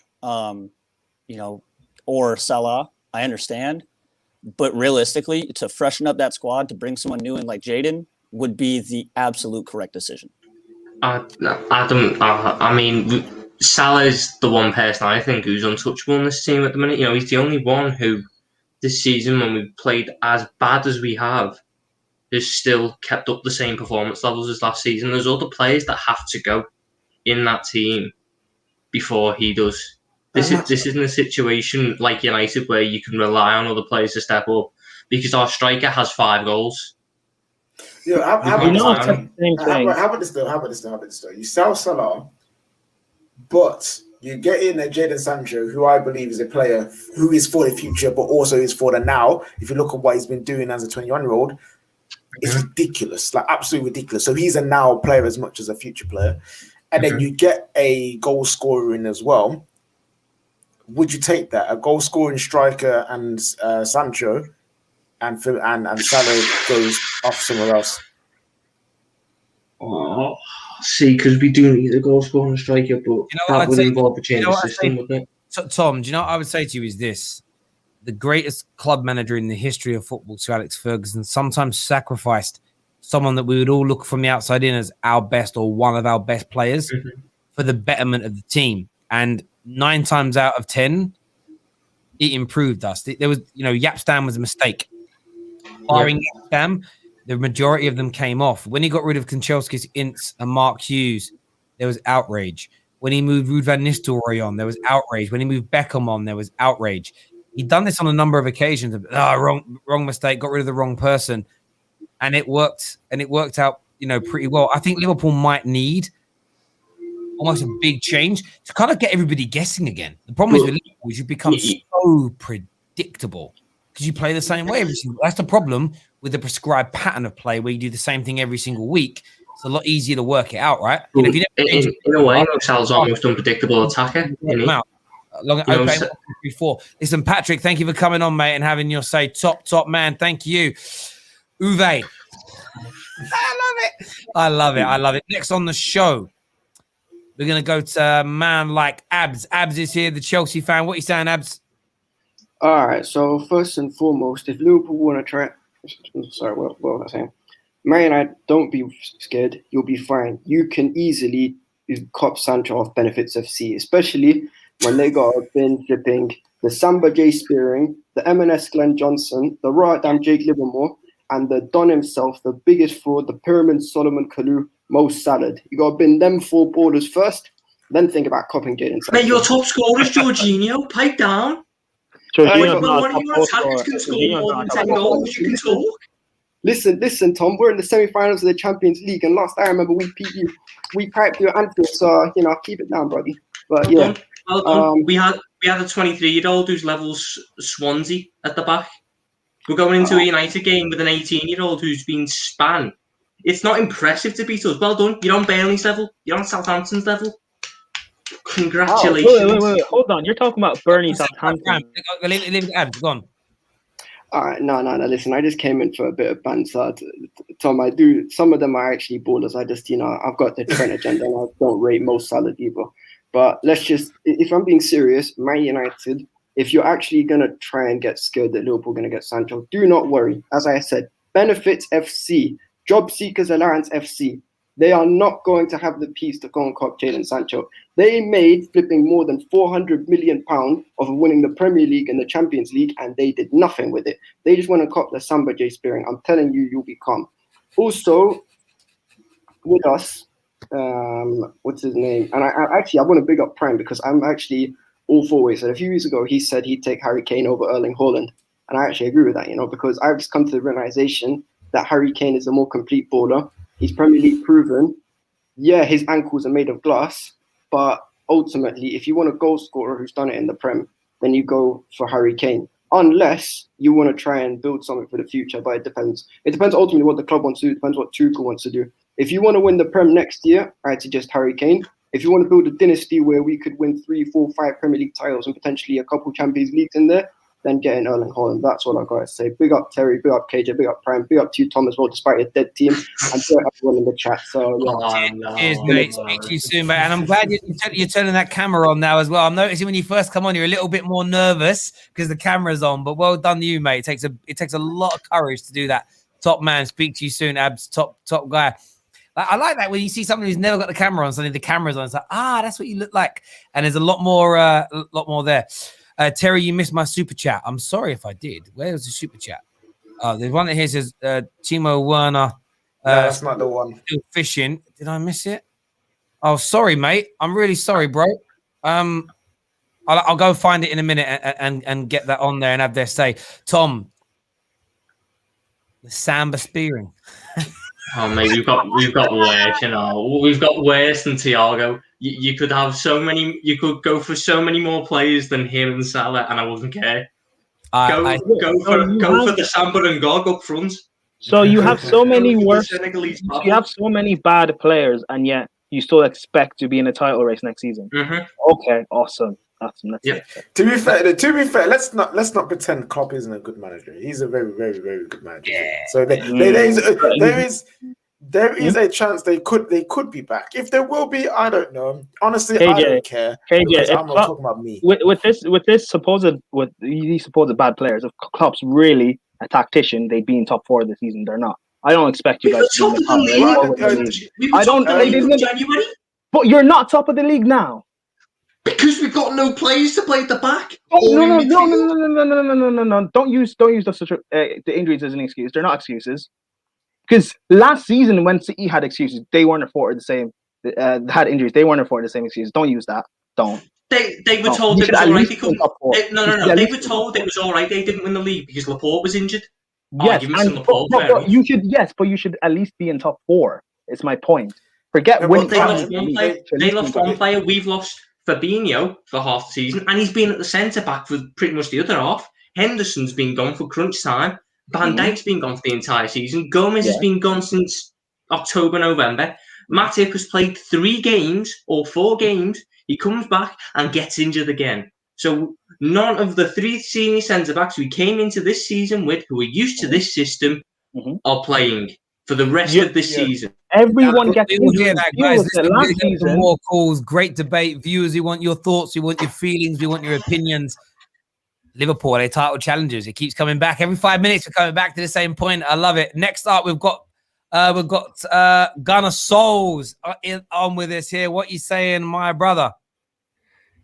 Speaker 7: or Salah. I understand. But realistically, to freshen up that squad, to bring someone new in like Jadon would be the absolute correct decision.
Speaker 6: I mean, Salah's the one person I think who's untouchable in this team at the minute. He's the only one who this season, when we've played as bad as we have, has still kept up the same performance levels as last season. There's other players that have to go in that team before he does. This isn't a situation like United where you can rely on other players to step up because our striker has 5 goals.
Speaker 3: Yeah, how about this though? You sell Salah, but you get in a Jadon Sancho, who I believe is a player who is for the future, but also is for the now. If you look at what he's been doing as a 21-year-old, it's ridiculous, like absolutely ridiculous. So he's a now player as much as a future player. And then you get a goal scorer in as well. Would you take that? A goal scoring striker and Sancho, and Salah goes off somewhere else?
Speaker 6: Oh, see, because we do need a goal scoring striker, but
Speaker 1: You know what
Speaker 6: that
Speaker 1: I'd
Speaker 6: would
Speaker 1: say?
Speaker 6: involve a change
Speaker 1: You know
Speaker 6: of
Speaker 1: what I'd
Speaker 6: system,
Speaker 1: say?
Speaker 6: wouldn't it?
Speaker 1: So, Tom, do you know what I would say to you is this? The greatest club manager in the history of football, Sir Alex Ferguson, sometimes sacrificed someone that we would all look from the outside in as our best or one of our best players for the betterment of the team. And 9 times out of 10, it improved us. There was, Yapstam was a mistake. Barring Yapstam, the majority of them came off. When he got rid of Kanchelskis, Ince, and Mark Hughes, there was outrage. When he moved Ruud van Nistelrooy on, there was outrage. When he moved Beckham on, there was outrage. He'd done this on a number of occasions. Wrong mistake, got rid of the wrong person. And it worked, out, pretty well. I think Liverpool might need almost a big change to kind of get everybody guessing again. The problem is with Liverpool is you become so predictable because you play the same way every single. That's the problem with the prescribed pattern of play where you do the same thing every single week. It's a lot easier to work it out, right?
Speaker 6: In a way, Sal's almost unpredictable attacker.
Speaker 1: Listen, Patrick, thank you for coming on, mate, and having your say. Top man. Thank you. Uwe. I love it. Next on the show, we're going to go to a man like Abs. Abs is here, the Chelsea fan. What are you saying, Abs?
Speaker 8: All right. So first and foremost, if Liverpool want to try, what was I saying? Man United, don't be scared. You'll be fine. You can easily cop Sancho off Benefits FC, especially when they got been flipping the Samba J Spearing, the M&S Glenn Johnson, the Rotterdam Jake Livermore, and the Don himself, the biggest fraud, the Pyramid Solomon Kalou, Mo Salah. You got to bin them 4 borders first, then think about copping Jadon Sancho.
Speaker 6: Mate, your top scorer is Jorginho. Pipe down.
Speaker 2: Jorginho's
Speaker 6: one of your attackers can score more than 10 goals. You can talk.
Speaker 8: Listen, Tom. We're in the semi-finals of the Champions League, and last I remember, we beat you. We piped you at Anfield, so keep it down, buddy. But yeah,
Speaker 6: well done. We had a 23-year-old who's levels Swansea at the back. We're going into a United game with an 18-year-old who's been spanned. It's not impressive to beat us. Well done. You're on Burnley's level. You're on Southampton's level. Congratulations.
Speaker 2: Wait. Hold on. You're talking about Burnley, Southampton.
Speaker 1: Leave Abs. Go on.
Speaker 8: All right, no. Listen, I just came in for a bit of banter. Tom, I do. Some of them are actually ballers. I just, I've got the Trent agenda, and I don't rate Mo Salah either. But let's just, if I'm being serious, Man United, if you're actually going to try and get scared that Liverpool are going to get Sancho, do not worry. As I said, Benefits FC, Job Seekers Alliance FC, they are not going to have the peace to go and cop Jadon Sancho. They made flipping more than £400 million of winning the Premier League and the Champions League, and they did nothing with it. They just want to cop the Samba J Spearing. I'm telling you, you'll be calm. Also, with us, what's his name? And I want to big up Prime because I'm actually all for what he said. A few years ago, he said he'd take Harry Kane over Erling Haaland. And I actually agree with that, because I've just come to the realization that Harry Kane is a more complete baller. He's Premier League proven. Yeah, his ankles are made of glass. But ultimately, if you want a goal scorer who's done it in the Prem, then you go for Harry Kane. Unless you want to try and build something for the future. But it depends. It depends ultimately what the club wants to do. It depends what Tuchel wants to do. If you want to win the Prem next year, I'd suggest Harry Kane. If you want to build a dynasty where we could win 3, 4, 5 Premier League titles and potentially a couple Champions Leagues in there, then get in Erling Haaland. That's all I've got to say. Big up Terry, big up KJ, big up Prime, big up to you, Tom, as well, despite your dead team. And big up everyone in the chat. So, yeah.
Speaker 1: Cheers, mate. Speak to you soon, mate. And I'm glad you're turning that camera on now as well. I'm noticing when you first come on, you're a little bit more nervous because the camera's on. But well done to you, mate. It takes a lot of courage to do that. Top man. Speak to you soon, Abs. Top guy. I like that when you see someone who's never got the camera on, suddenly the camera's on. It's like, that's what you look like. And there's a lot more there. Terry, you missed my super chat. I'm sorry if I did. Where was the super chat? There's one that here says Timo Werner.
Speaker 3: No, that's not the one.
Speaker 1: Still fishing. Did I miss it? Oh, sorry, mate. I'm really sorry, bro. I'll go find it in a minute and get that on there and have their say. Tom, the Samba Spearing.
Speaker 6: Oh, mate, we've got worse, We've got worse than Thiago. You could have so many. You could go for so many more players than him and Salah, and I wouldn't care. Go for the Samba and Gog up front.
Speaker 2: So you have so many worse. You have so many bad players, and yet you still expect to be in a title race next season.
Speaker 6: Mm-hmm.
Speaker 2: Okay, awesome.
Speaker 6: Yeah.
Speaker 3: To be fair, let's not pretend Klopp isn't a good manager. He's a very, very, very good manager.
Speaker 1: Yeah.
Speaker 3: So there There is a chance they could be back. If there will be, I don't know. Honestly, I
Speaker 2: KJ,
Speaker 3: don't care.
Speaker 2: KJ,
Speaker 3: Because
Speaker 2: if
Speaker 3: I'm not
Speaker 2: Klopp-
Speaker 3: talking about me.
Speaker 2: with these supposed bad players, if Klopp's really a tactician, they'd be in top 4 this season. They're not. I don't expect you
Speaker 6: We
Speaker 2: guys
Speaker 6: were
Speaker 2: to be
Speaker 6: top
Speaker 2: in
Speaker 6: of the
Speaker 2: the top
Speaker 6: league.
Speaker 2: four with the league.
Speaker 6: We were
Speaker 2: I
Speaker 6: top
Speaker 2: don't.
Speaker 6: of the
Speaker 2: They
Speaker 6: league in
Speaker 2: didn't.
Speaker 6: January
Speaker 2: But you're not top of the league now.
Speaker 6: because we've got no players to play at the back.
Speaker 2: No,
Speaker 6: or in
Speaker 2: no, no,
Speaker 6: midfield.
Speaker 2: no, no, no, no, no, no, no, no. Don't use the injuries as an excuse. They're not excuses. Because last season when City had excuses, they weren't afforded the same. Had injuries, they weren't afforded the same excuses. Don't use that. Don't.
Speaker 6: They were
Speaker 2: No.
Speaker 6: told
Speaker 2: You
Speaker 6: it
Speaker 2: should
Speaker 6: was
Speaker 2: at
Speaker 6: all right.
Speaker 2: least
Speaker 6: They
Speaker 2: be in
Speaker 6: couldn't.
Speaker 2: top 4.
Speaker 6: No.
Speaker 2: You should at
Speaker 6: They
Speaker 2: least
Speaker 6: were
Speaker 2: be in
Speaker 6: told
Speaker 2: top
Speaker 6: it was all right. They didn't win the league because Laporte was injured.
Speaker 2: Yes,
Speaker 6: give me some Laporte, fair
Speaker 2: but
Speaker 6: enough.
Speaker 2: you should. Yes, but you should at least be in top 4. It's my point. Forget
Speaker 3: Yeah,
Speaker 2: winning.
Speaker 3: but
Speaker 6: They
Speaker 3: Fine,
Speaker 6: lost one player. They lost one player. We've lost Fabinho for half the season, and he's been at the centre back for pretty much the other half. Henderson's been gone for crunch time. Van Dijk's been gone for the entire season. Gomez has been gone since October, November. Matip has played 3 games or 4 games. He comes back and gets injured again. So none of the 3 senior centre backs we came into this season with, who are used to this system, are playing for the rest of this season.
Speaker 2: Everyone gets
Speaker 1: We will hear
Speaker 2: injured.
Speaker 1: that,
Speaker 2: Deal
Speaker 1: guys.
Speaker 2: with it.
Speaker 1: Listen, we're
Speaker 2: Last
Speaker 1: getting some
Speaker 2: season,
Speaker 1: more calls. Great debate. Viewers, we want your thoughts. We want your feelings. We want your opinions. Liverpool, they title challengers. It keeps coming back. Every 5 minutes, we're coming back to the same point. I love it. Next up, we've got Gunnar Souls on with us here. What you saying, my brother?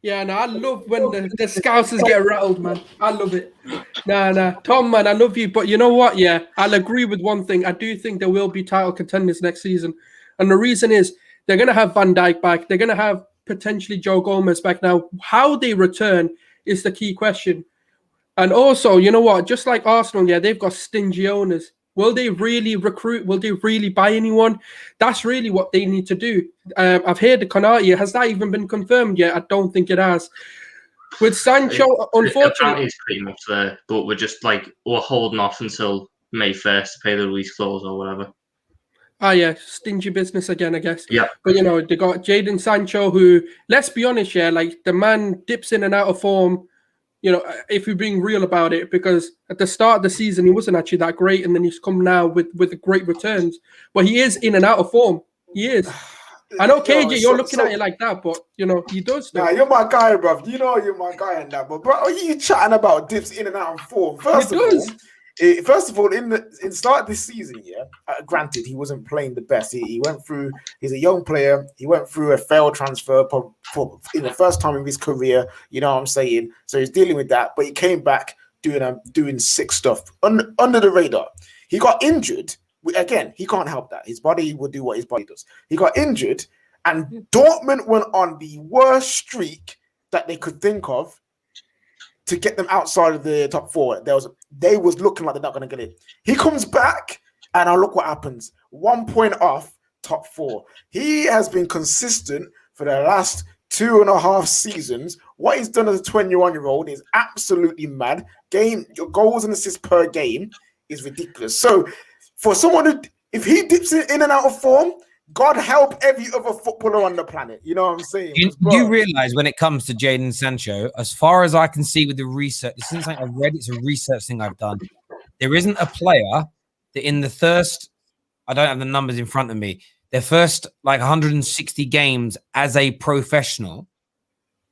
Speaker 9: Yeah, no, I love when the Scousers get rattled, man. I love it. Nah, Tom, man, I love you. But you know what? Yeah, I'll agree with one thing. I do think there will be title contenders next season. And the reason is they're going to have Van Dijk back. They're going to have potentially Joe Gomez back. Now, how they return is the key question. And also, you know what? Just like Arsenal, yeah, they've got stingy owners. Will they really recruit? Will they really buy anyone? That's really what they need to do. I've heard the Konate. Has that even been confirmed yet? I don't think it has. With Sancho, unfortunately,
Speaker 6: Apparently it's pretty much there, but we're holding off until May 1st to pay the release clause or whatever.
Speaker 2: Yeah, stingy business again, I guess.
Speaker 6: Yeah.
Speaker 2: But, they got Jadon Sancho, who, let's be honest, the man dips in and out of form, if we're being real about it, because at the start of the season, he wasn't actually that great, and then he's come now with great returns. But he is in and out of form. He is. I know, KJ, you're looking at it like that, but, he does.
Speaker 3: Nah, you're my guy, bro. You know you're my guy in that. But, bro, are you chatting about dips in and out of form? First of all, in the start of this season, granted, he wasn't playing the best. He went through. He's a young player. He went through a failed transfer for in the first time in his career. You know what I'm saying? So he's dealing with that. But he came back doing sick stuff under the radar. He got injured. Again, he can't help that. His body will do what his body does. He got injured, and Dortmund went on the worst streak that they could think of to get them outside of the top 4. They was looking like they're not going to get it. He comes back, and now look what happens. 1 point off top 4. He has been consistent for the last 2.5 seasons. What he's done as a 21-year-old is absolutely mad. Your goals and assists per game is ridiculous. So for someone who, if he dips in and out of form, God help every other footballer on the planet. You know what I'm saying?
Speaker 1: You realize when it comes to Jadon Sancho, as far as I can see with the research, this isn't something I've read, it's a research thing I've done. There isn't a player that in the first, I don't have the numbers in front of me, their first 160 games as a professional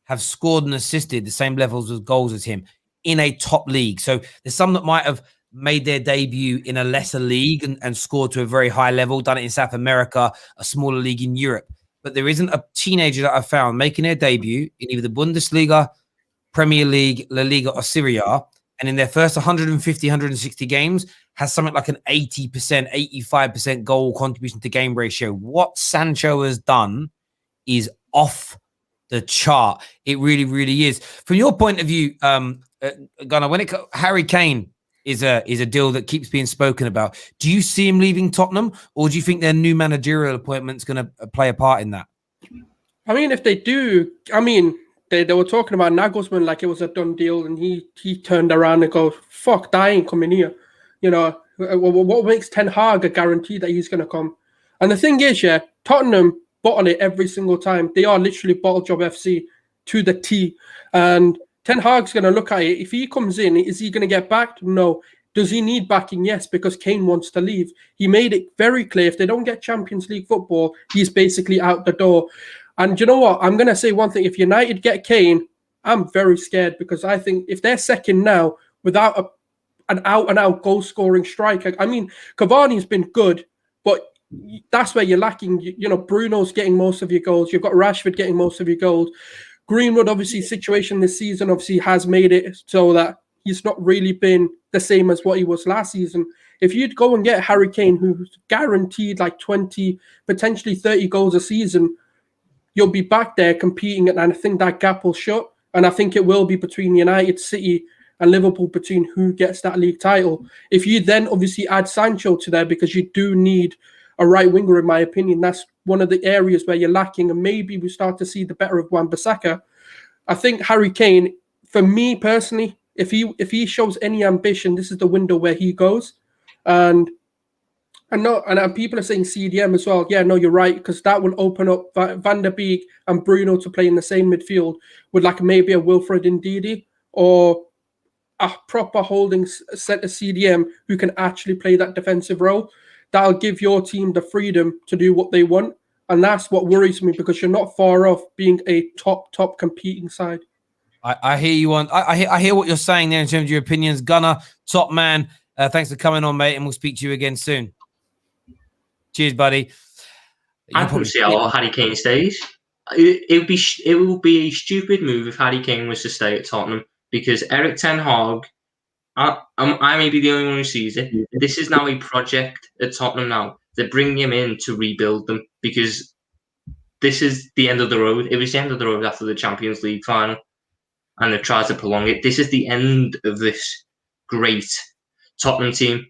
Speaker 1: have scored and assisted the same levels of goals as him in a top league. So there's some that might have made their debut in a lesser league and scored to a very high level, done it in South America, a smaller league in Europe. But there isn't a teenager that I've found making their debut in either the Bundesliga, Premier League, La Liga, or Serie A, and in their first 150, 160 games has something like an 80%, 85% goal contribution to game ratio. What Sancho has done is off the chart. It really, really is. From your point of view, Gunnar, when Harry Kane is a deal that keeps being spoken about. Do you see him leaving Tottenham, or do you think their new managerial appointment's going to play a part in that?
Speaker 2: I mean, if they do, they were talking about Nagelsmann like it was a done deal, and he turned around and goes, "Fuck, that ain't coming here." What makes Ten Hag a guarantee that he's going to come? And the thing is, Tottenham bottle it every single time. They are literally bottle job FC to the T, and Ten Hag's going to look at it. If he comes in, is he going to get backed? No.
Speaker 9: Does he need backing? Yes, because Kane wants to leave. He made it very clear if they don't get Champions League football, he's basically out the door. And you know what? I'm going to say one thing. If United get Kane, I'm very scared because I think if they're second now without an out-and-out goal-scoring striker, I mean, Cavani's been good, but that's where you're lacking. You know, Bruno's getting most of your goals. You've got Rashford getting most of your goals. Greenwood, obviously, situation this season obviously has made it so that he's not really been the same as what he was last season. If you'd go and get Harry Kane, who's guaranteed like 20, potentially 30 goals a season, you'll be back there competing, and I think that gap will shut. And I think it will be between United, City, and Liverpool between who gets that league title. If you then obviously add Sancho to there, because you do need a right winger, in my opinion, that's one of the areas where you're lacking, and maybe we start to see the better of Wan-Bissaka. I think Harry Kane, for me personally, if he shows any ambition, this is the window where he goes. And people are saying CDM as well. Yeah, no, you're right, because that will open up Van der Beek and Bruno to play in the same midfield with like maybe a Wilfred Ndidi or a proper holding set of CDM who can actually play that defensive role. That'll give your team the freedom to do what they want. And that's what worries me, because you're not far off being a top competing side.
Speaker 1: I hear you on. I hear what you're saying there in terms of your opinions. Gunnar, top man, thanks for coming on, mate, and we'll speak to you again soon. Cheers, buddy.
Speaker 6: I can see how Harry Kane stays. It will be a stupid move if Harry Kane was to stay at Tottenham, because Erik ten Hag, I may be the only one who sees it. This is now a project at Tottenham now. They're bringing him in to rebuild them, because this is the end of the road. It was the end of the road after the Champions League final, and they've tried to prolong it. This is the end of this great Tottenham team.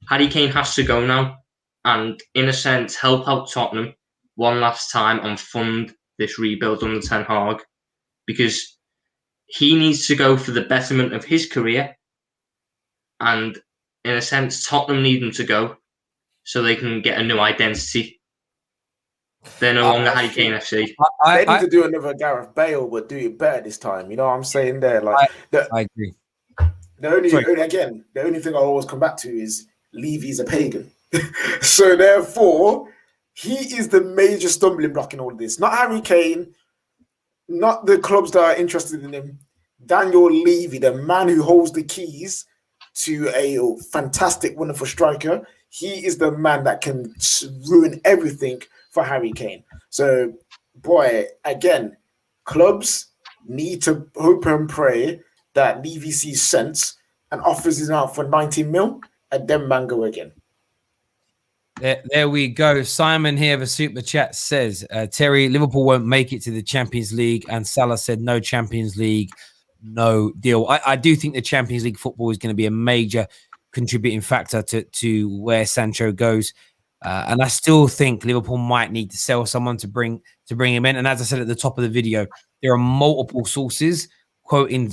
Speaker 6: Harry Kane has to go now and, in a sense, help out Tottenham one last time and fund this rebuild under Ten Hag, because he needs to go for the betterment of his career. And, in a sense, Tottenham need him to go so they can get a new identity. They're no longer Harry Kane FC.
Speaker 3: They need to do another Gareth Bale, but do it better this time. You know what I'm saying there? Like,
Speaker 1: I agree.
Speaker 3: The only thing I always come back to is Levy's a pagan. So therefore, he is the major stumbling block in all of this. Not Harry Kane, not the clubs that are interested in him. Daniel Levy, the man who holds the keys to a fantastic, wonderful striker. He is the man that can ruin everything for Harry Kane. So, boy, again, clubs need to hope and pray that Levy sees sense and offers him out for 90 mil, and then man go again.
Speaker 1: There we go. Simon here, the super chat says, Terry, Liverpool won't make it to the Champions League, and Salah said no Champions League, no deal. I do think the Champions League football is going to be a major contributing factor to where Sancho goes. And I still think Liverpool might need to sell someone to bring him in. And as I said at the top of the video, there are multiple sources quoting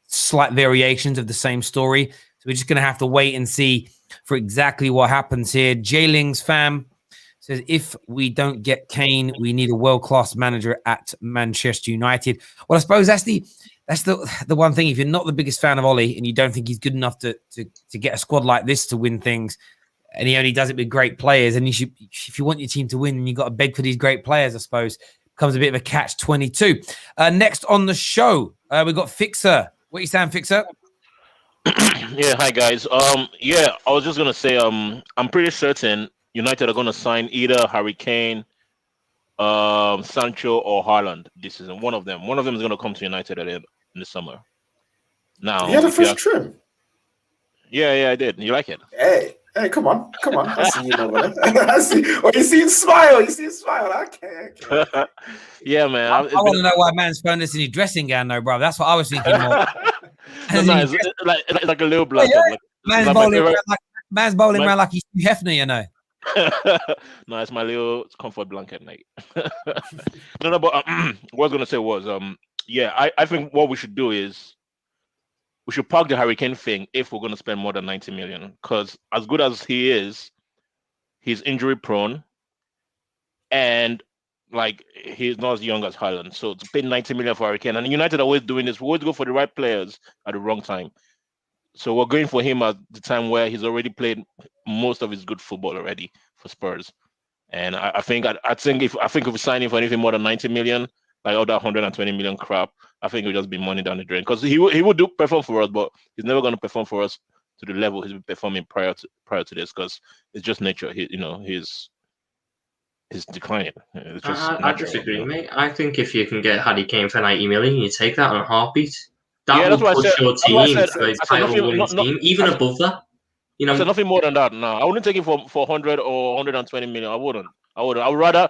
Speaker 1: slight variations of the same story. So we're just going to have to wait and see for exactly what happens here. Jayling's fam says, if we don't get Kane, we need a world-class manager at Manchester United. Well, I suppose that's the one thing. If you're not the biggest fan of Ollie and you don't think he's good enough to get a squad like this to win things, and he only does it with great players, and if you want your team to win, then you've got to beg for these great players, I suppose. Becomes a bit of a catch-22. Next on the show, we've got Fixer. What are you saying, Fixer?
Speaker 10: Yeah, hi guys. I was just gonna say, I'm pretty certain United are gonna sign either Harry Kane, Sancho, or Haaland this season. One of them is gonna come to United in the summer. Now,
Speaker 3: you had a first trim.
Speaker 10: Yeah, I did. You like it?
Speaker 3: Hey, come on. I see you over there. I see. Oh, you see him smile. Okay.
Speaker 10: Yeah, man.
Speaker 1: I want to know why man's found this in his dressing gown, though, bro. That's what I was thinking more.
Speaker 10: It's like a little blanket.
Speaker 1: Yeah. Man's bowling around like he's Hugh Hefner, you know.
Speaker 10: No, it's my little comfort blanket, mate. No, but what I was gonna say was, I think what we should do is we should park the Harry Kane thing if we're going to spend more than 90 million. Because as good as he is, he's injury prone, and like he's not as young as Haaland. So to pay 90 million for Harry Kane, and United are always doing this. We always go for the right players at the wrong time. So we're going for him at the time where he's already played most of his good football already for Spurs. And I think if we sign him for anything more than 90 million, like all that 120 million crap, I think it'll just be money down the drain. Because he would do perform for us, but he's never going to perform for us to the level he's been performing prior to this. Because it's just nature. He's declining. It's just
Speaker 6: I disagree, mate. I think if you can get Harry Kane for 90 million, you take that on a heartbeat. That
Speaker 10: that's
Speaker 6: will
Speaker 10: what I
Speaker 6: push
Speaker 10: said.
Speaker 6: your
Speaker 10: That's what I
Speaker 6: team
Speaker 10: said.
Speaker 6: to a
Speaker 10: I said
Speaker 6: title-winning team, even above that.
Speaker 10: I said nothing more than that. No, I wouldn't take it for 100 or 120 million. I wouldn't. I would rather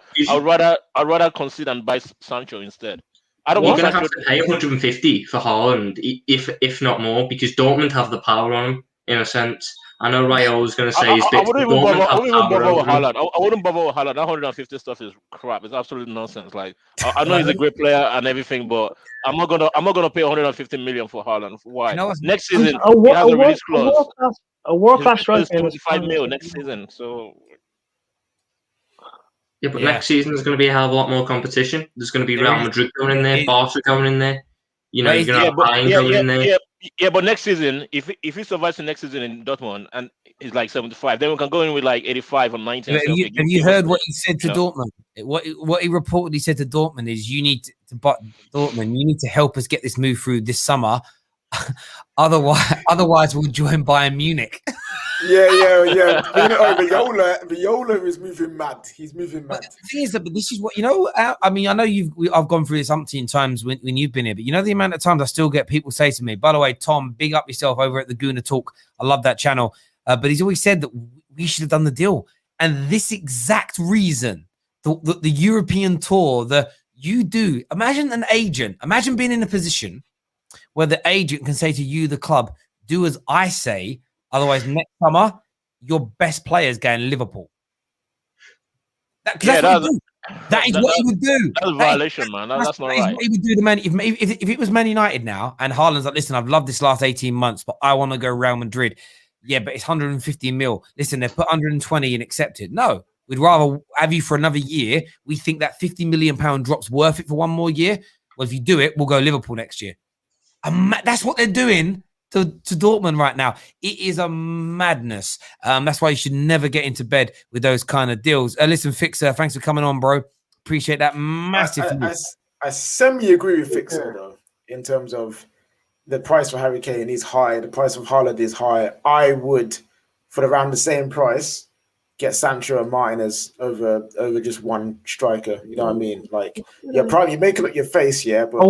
Speaker 10: concede and buy Sancho instead. I don't
Speaker 6: You're
Speaker 10: want
Speaker 6: going to
Speaker 10: Sancho.
Speaker 6: have to pay 150 for Haaland, if not more, because Dortmund have the power on him, in a sense. I know Rayo was going to say his
Speaker 10: I
Speaker 6: bit.
Speaker 10: wouldn't even bother. I wouldn't even bother with
Speaker 6: Haaland.
Speaker 10: Haaland. I wouldn't bother with Haaland. That 150 stuff is crap. It's absolute nonsense. Like I know he's a great player and everything, but I'm not gonna pay 150 million for Haaland. Why? Next season he has a release clause.
Speaker 2: A world-class striker
Speaker 10: is 25 mil next season. So
Speaker 6: Yeah, but next season there's going to be a hell of a lot more competition. There's going to be Real Madrid going in there, Barca going in there. You're going to have Bayern going in there.
Speaker 10: Yeah, but next season, if he survives the next season in Dortmund and he's like 75, then we can go in with like 85 or 90.
Speaker 1: Have you heard what he said to Dortmund? What he reportedly said to Dortmund is, you need to help us get this move through this summer. Otherwise we'll join Bayern Munich.
Speaker 3: Yeah. Viola is moving mad. He's moving mad.
Speaker 1: But the thing is that, but this is what, I mean, I know I've gone through this umpteen times when you've been here, but the amount of times I still get people say to me, by the way, Tom, big up yourself over at the Gooner Talk. I love that channel. But he's always said that we should have done the deal. And this exact reason, the European tour, imagine an agent, imagine being in a position where the agent can say to you, the club, do as I say. Otherwise, next summer, your best players go in Liverpool. That is what he would do.
Speaker 10: That's a violation, man. That's not right.
Speaker 1: What he would do to Man. If it was Man United now, and Haaland's like, listen, I've loved this last 18 months, but I want to go Real Madrid. Yeah, but it's 150 mil. Listen, they've put 120 and accepted. No, we'd rather have you for another year. We think that 50 million pound drop's worth it for one more year. Well, if you do it, we'll go Liverpool next year. That's what they're doing to Dortmund right now. It is a madness. That's why you should never get into bed with those kind of deals. Listen, Fixer, thanks for coming on, bro. Appreciate that massively.
Speaker 3: I semi-agree with Fixer, though, in terms of the price for Harry Kane is high, the price of Haaland is high. I would, for around the same price, get Sancho and Martinez over just one striker. You know what I mean? Like, you're probably making up your face, yeah, but...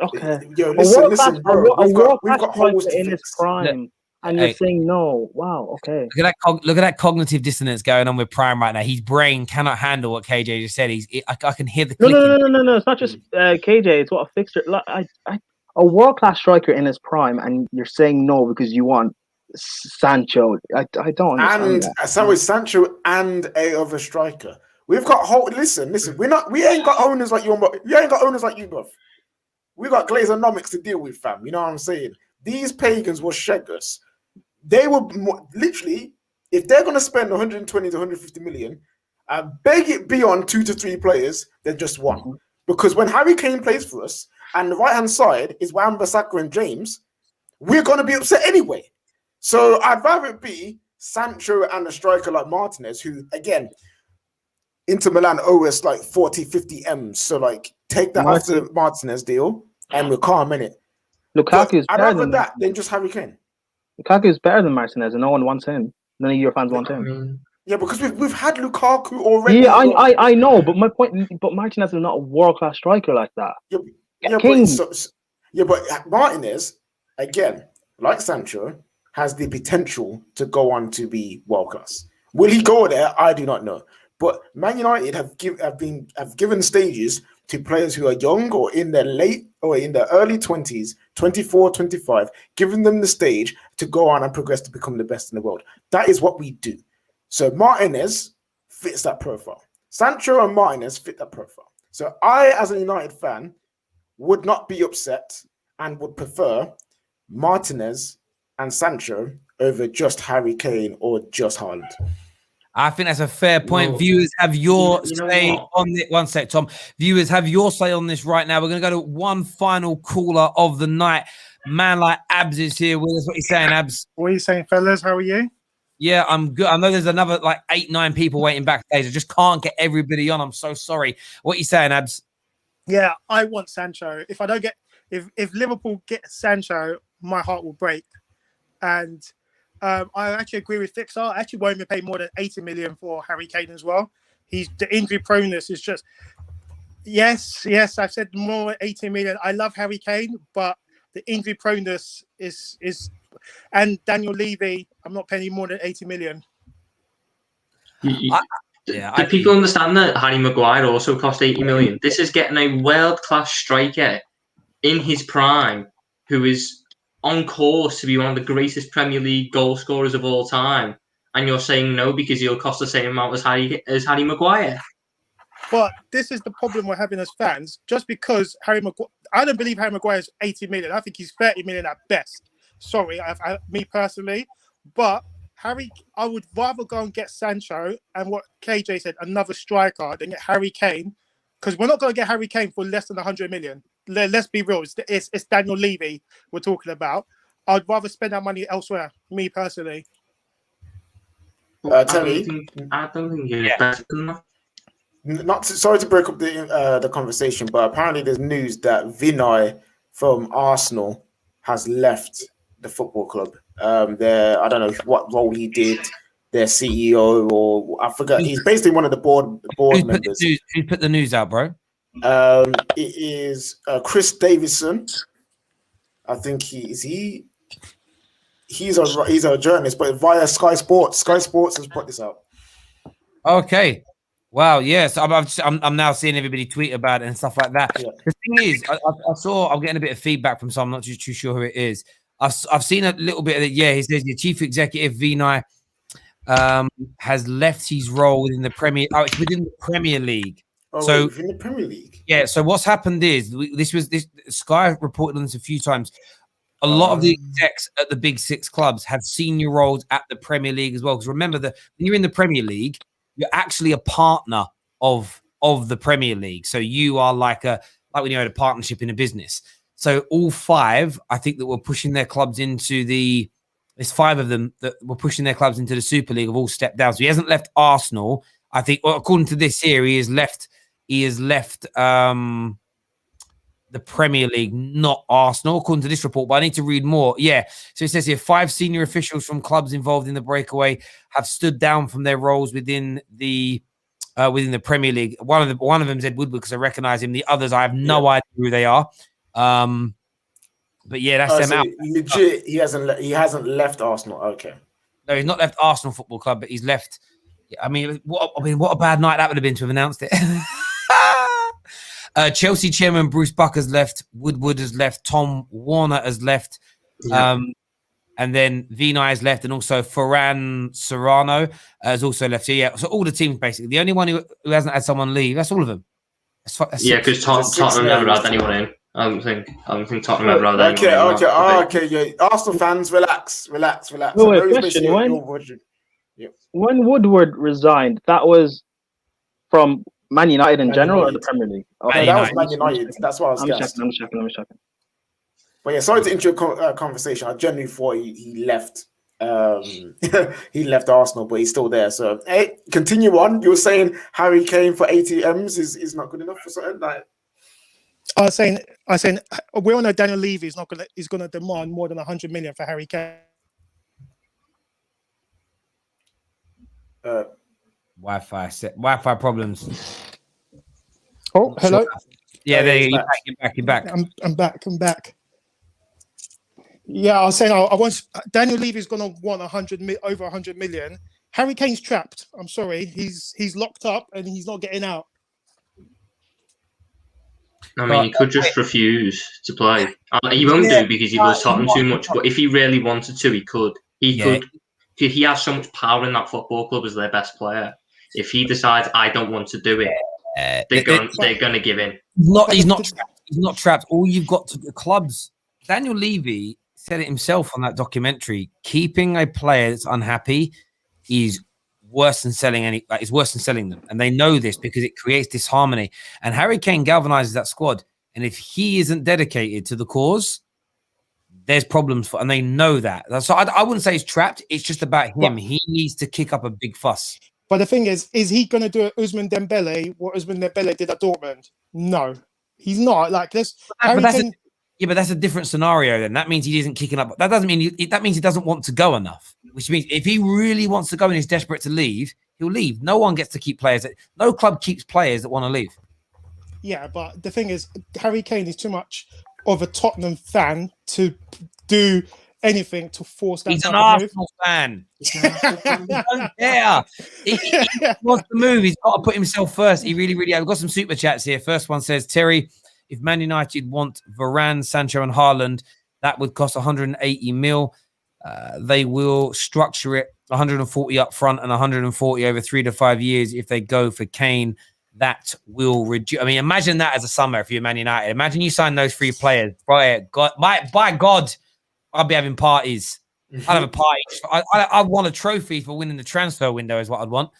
Speaker 2: Okay.
Speaker 3: Yo, listen, bro. We've got holes to
Speaker 2: in his prime, and you're saying no. Wow. Okay.
Speaker 1: Look at that cognitive dissonance going on with Prime right now. His brain cannot handle what KJ just said. I can hear the clicking.
Speaker 2: No. It's not just KJ. It's what a fixture. A world-class striker in his prime, and you're saying no because you want Sancho. I don't understand.
Speaker 3: And so is Sancho and a other striker. We've got listen. We ain't got owners like you. You ain't got owners like you, bro. We got Glazonomics to deal with, fam. You know what I'm saying? These pagans will shag us. They will literally, if they're going to spend 120 to 150 million, I beg it be on 2 to 3 players than just one. Because when Harry Kane plays for us and the right-hand side is Wan-Bissaka and James, we're going to be upset anyway. So I'd rather it be Sancho and a striker like Martinez, who, again, Inter Milan owe us like 40, 50 M's. So, like, take that off the Martinez deal and we're calm in it.
Speaker 2: Lukaku's
Speaker 3: I'd
Speaker 2: better
Speaker 3: rather that than just Harry Kane.
Speaker 2: Lukaku's better than Martinez and no one wants him. None of your fans want him.
Speaker 3: Yeah, because we've had Lukaku already.
Speaker 2: Yeah, I know, but my point, but Martinez is not a world-class striker like that.
Speaker 3: But Martinez, again, like Sancho, has the potential to go on to be world-class. Will he go there? I do not know. But Man United have given stages to players who are young or in their early 20s, 24, 25, giving them the stage to go on and progress to become the best in the world. That is what we do. So Martinez fits that profile. Sancho and Martinez fit that profile. So I, as a United fan, would not be upset and would prefer Martinez and Sancho over just Harry Kane or just Haaland.
Speaker 1: I think that's a fair point. Well, viewers have your say on it. One sec, Tom. Viewers have your say on this right now. We're going to go to one final caller of the night. Man like Abs is here with us. What are you saying, Abs?
Speaker 11: What are you saying, fellas? How are you?
Speaker 1: Yeah, I'm good. I know there's another like 8-9 people waiting backstage. I just can't get everybody on. I'm so sorry. What are you saying, Abs?
Speaker 11: Yeah, I want Sancho. If I don't get, if Liverpool get Sancho, my heart will break. And I actually agree with Fixer. I actually won't even pay more than 80 million for Harry Kane as well. The injury proneness is just. Yes, I've said more than 80 million. I love Harry Kane, but the injury proneness is and Daniel Levy, I'm not paying more than 80 million.
Speaker 6: Do people understand that Harry Maguire also cost 80 million? This is getting a world-class striker in his prime who is on course to be one of the greatest Premier League goal scorers of all time, and you're saying no because he'll cost the same amount as Harry Maguire.
Speaker 11: But this is the problem we're having as fans. Just because Harry Maguire, I don't believe Harry Maguire is 80 million. I think he's 30 million at best. Sorry, me personally. But I would rather go and get Sancho and what KJ said, another striker, than get Harry Kane. Because we're not going to get Harry Kane for less than 100 million. Let's be real. It's Daniel Levy we're talking about. I'd rather spend that money elsewhere, me personally.
Speaker 3: Terry?
Speaker 6: I don't think you're better than that.
Speaker 3: Sorry to break up the conversation, but apparently there's news that Vinay from Arsenal has left the football club. I don't know what role he did, their CEO, or I forgot. He's basically one of the board members.
Speaker 1: Who put the news out, bro?
Speaker 3: It is Chris Davison. I think he's a journalist, but via Sky Sports. Sky Sports has put this out.
Speaker 1: Okay. Wow. Yes, I'm now seeing everybody tweet about it and stuff like that. Yeah. The thing is, I'm getting a bit of feedback from some. I'm not too sure who it is. I've seen a little bit of it. Yeah, he says the chief executive Vinay has left his role within the Premier. Oh, it's within the Premier League.
Speaker 3: Oh,
Speaker 1: so
Speaker 3: within the Premier League.
Speaker 1: Yeah. So what's happened is this Sky reported on this a few times. A lot of the execs at the big six clubs have senior roles at the Premier League as well. Because remember that when you're in the Premier League, you're actually a partner of the Premier League. So you are like when you had a partnership in a business. So all five, I think, that were pushing their clubs into there's five of them that were pushing their clubs into the Super League have all stepped down. So he hasn't left Arsenal. I think, well, according to this here, he has left the Premier League, not Arsenal, according to this report, but I need to read more. Yeah. So it says here, 5 senior officials from clubs involved in the breakaway have stood down from their roles within the Premier League. One of them is Ed Woodward, because I recognize him. The others, I have no idea who they are. But yeah, that's them
Speaker 3: so
Speaker 1: out.
Speaker 3: Legit, he hasn't left Arsenal. Okay.
Speaker 1: No, he's not left Arsenal Football Club, but he's left. I mean, what a bad night that would have been to have announced it. Chelsea chairman Bruce Buck has left. Woodward has left. Tom Warner has left. Yeah. And then Vinay has left, and also Ferran Serrano has also left. So yeah, so all the teams basically. The only one who hasn't had someone leave, that's all of them. That's
Speaker 6: yeah, because Tottenham never had anyone in. I don't think Tottenham ever had anyone in.
Speaker 3: Okay. Yeah. Arsenal fans, relax.
Speaker 2: No, question. When Woodward resigned, that was from Man United in general or the Premier League?
Speaker 3: Okay, that was Man United. That's what I was
Speaker 2: I'm checking.
Speaker 3: But yeah, sorry to interrupt your conversation. I genuinely thought he left. He left Arsenal, but he's still there. So hey, continue on. You were saying Harry Kane for ATMs is not good enough for something like.
Speaker 11: I was saying we all know Daniel Levy is gonna demand more than 100 million for Harry Kane.
Speaker 1: Wi-Fi problems.
Speaker 11: Oh, hello.
Speaker 1: Yeah, there you're back.
Speaker 11: I'm back. Yeah, I was saying I want Daniel Levy's going to want over 100 million. Harry Kane's trapped. I'm sorry, he's locked up and he's not getting out.
Speaker 6: I mean, he could just refuse to play. He won't do because he loves Tottenham too much. But if he really wanted to, he could. He could. He has so much power in that football club as their best player. If he decides I don't want to do it, they're going to give in.
Speaker 1: He's not trapped. All you've got to the clubs. Daniel Levy said it himself on that documentary. Keeping a player that's unhappy is worse than selling them, and they know this because it creates disharmony. And Harry Kane galvanizes that squad. And if he isn't dedicated to the cause, there's problems and they know that. So I wouldn't say he's trapped. It's just about him.
Speaker 11: But,
Speaker 1: he needs to kick up a big fuss.
Speaker 11: But the thing is he going to do it Ousmane Dembele what Ousmane Dembele did at Dortmund? No, he's not. Like this,
Speaker 1: but that's a different scenario. Then that means he isn't kicking up. That doesn't mean that means he doesn't want to go enough. Which means if he really wants to go and is desperate to leave, he'll leave. No one gets to keep players. No club keeps players that want to leave.
Speaker 11: Yeah, but the thing is, Harry Kane is too much of a Tottenham fan to do anything to force that.
Speaker 1: He's an Arsenal fan. He don't care. He wants to move. He's got to put himself first. He really, really. I've got some super chats here. First one says, Terry, if Man United want Varane, Sancho, and Haaland, that would cost 180 mil. They will structure it 140 up front and 140 over 3 to 5 years. If they go for Kane, that will reduce. I mean, imagine that as a summer if you're Man United. Imagine you sign those 3 players. By God, I'd be having parties. I'd have a party. I'd want a trophy for winning the transfer window is what I'd want.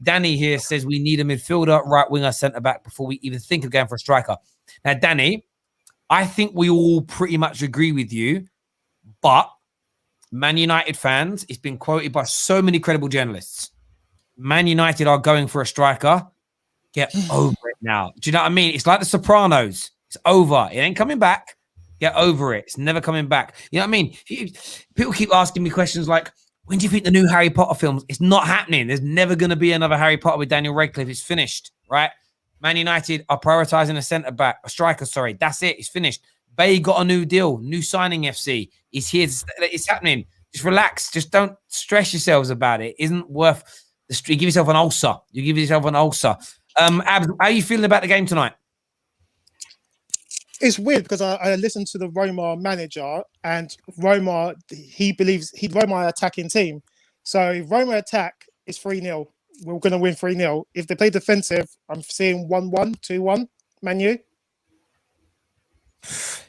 Speaker 1: Danny here says we need a midfielder, right winger, centre back before we even think of going for a striker. Now, Danny, I think we all pretty much agree with you, but Man United fans, it's been quoted by so many credible journalists. Man United are going for a striker. Get over it now. Do you know what I mean? It's like The Sopranos. It's over. It ain't coming back. Get over it. It's never coming back. You know what I mean? People keep asking me questions like, when do you think the new Harry Potter films? It's not happening. There's never going to be another Harry Potter with Daniel Radcliffe. It's finished, right? Man United are prioritizing a striker, sorry. That's it. It's finished. Bay got a new deal, new signing FC. He's here. It's happening. Just relax. Just don't stress yourselves about it. It isn't worth the street. Give yourself an ulcer. You give yourself an ulcer. Abs, how are you feeling about the game tonight?
Speaker 11: It's weird because I listened to the Roma manager and Roma, he believes Roma are attacking team. So if Roma attack, it's 3-0. We're going to win 3-0. If they play defensive, I'm seeing 1-1, 2-1, Man U.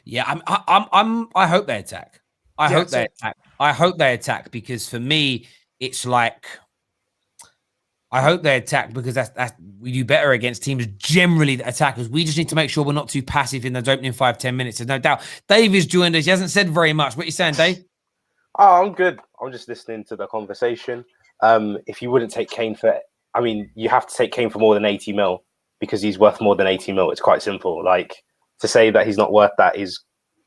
Speaker 1: Yeah, I hope they attack. I hope they attack because for me, it's like I hope they attack because that's we do better against teams generally that attack us. We just need to make sure we're not too passive in those opening 5-10 minutes. There's no doubt. Dave has joined us. He hasn't said very much. What are you saying, Dave?
Speaker 12: Oh, I'm good. I'm just listening to the conversation. If you wouldn't take Kane you have to take Kane for more than 80 mil because he's worth more than 80 mil. It's quite simple. Like to say that he's not worth that is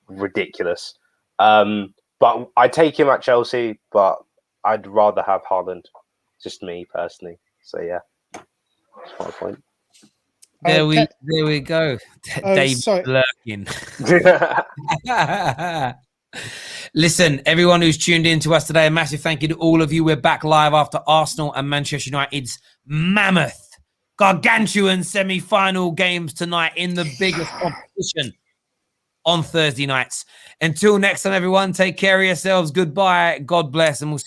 Speaker 12: ridiculous. But I take him at Chelsea, but I'd rather have Haaland. Just me personally. So yeah, that's my point.
Speaker 1: There we go. Dave lurking. Listen, everyone who's tuned in to us today, a massive thank you to all of you. We're back live after Arsenal and Manchester United's mammoth, gargantuan semi-final games tonight in the biggest competition on Thursday nights. Until next time, everyone, take care of yourselves. Goodbye. God bless, and we'll see you.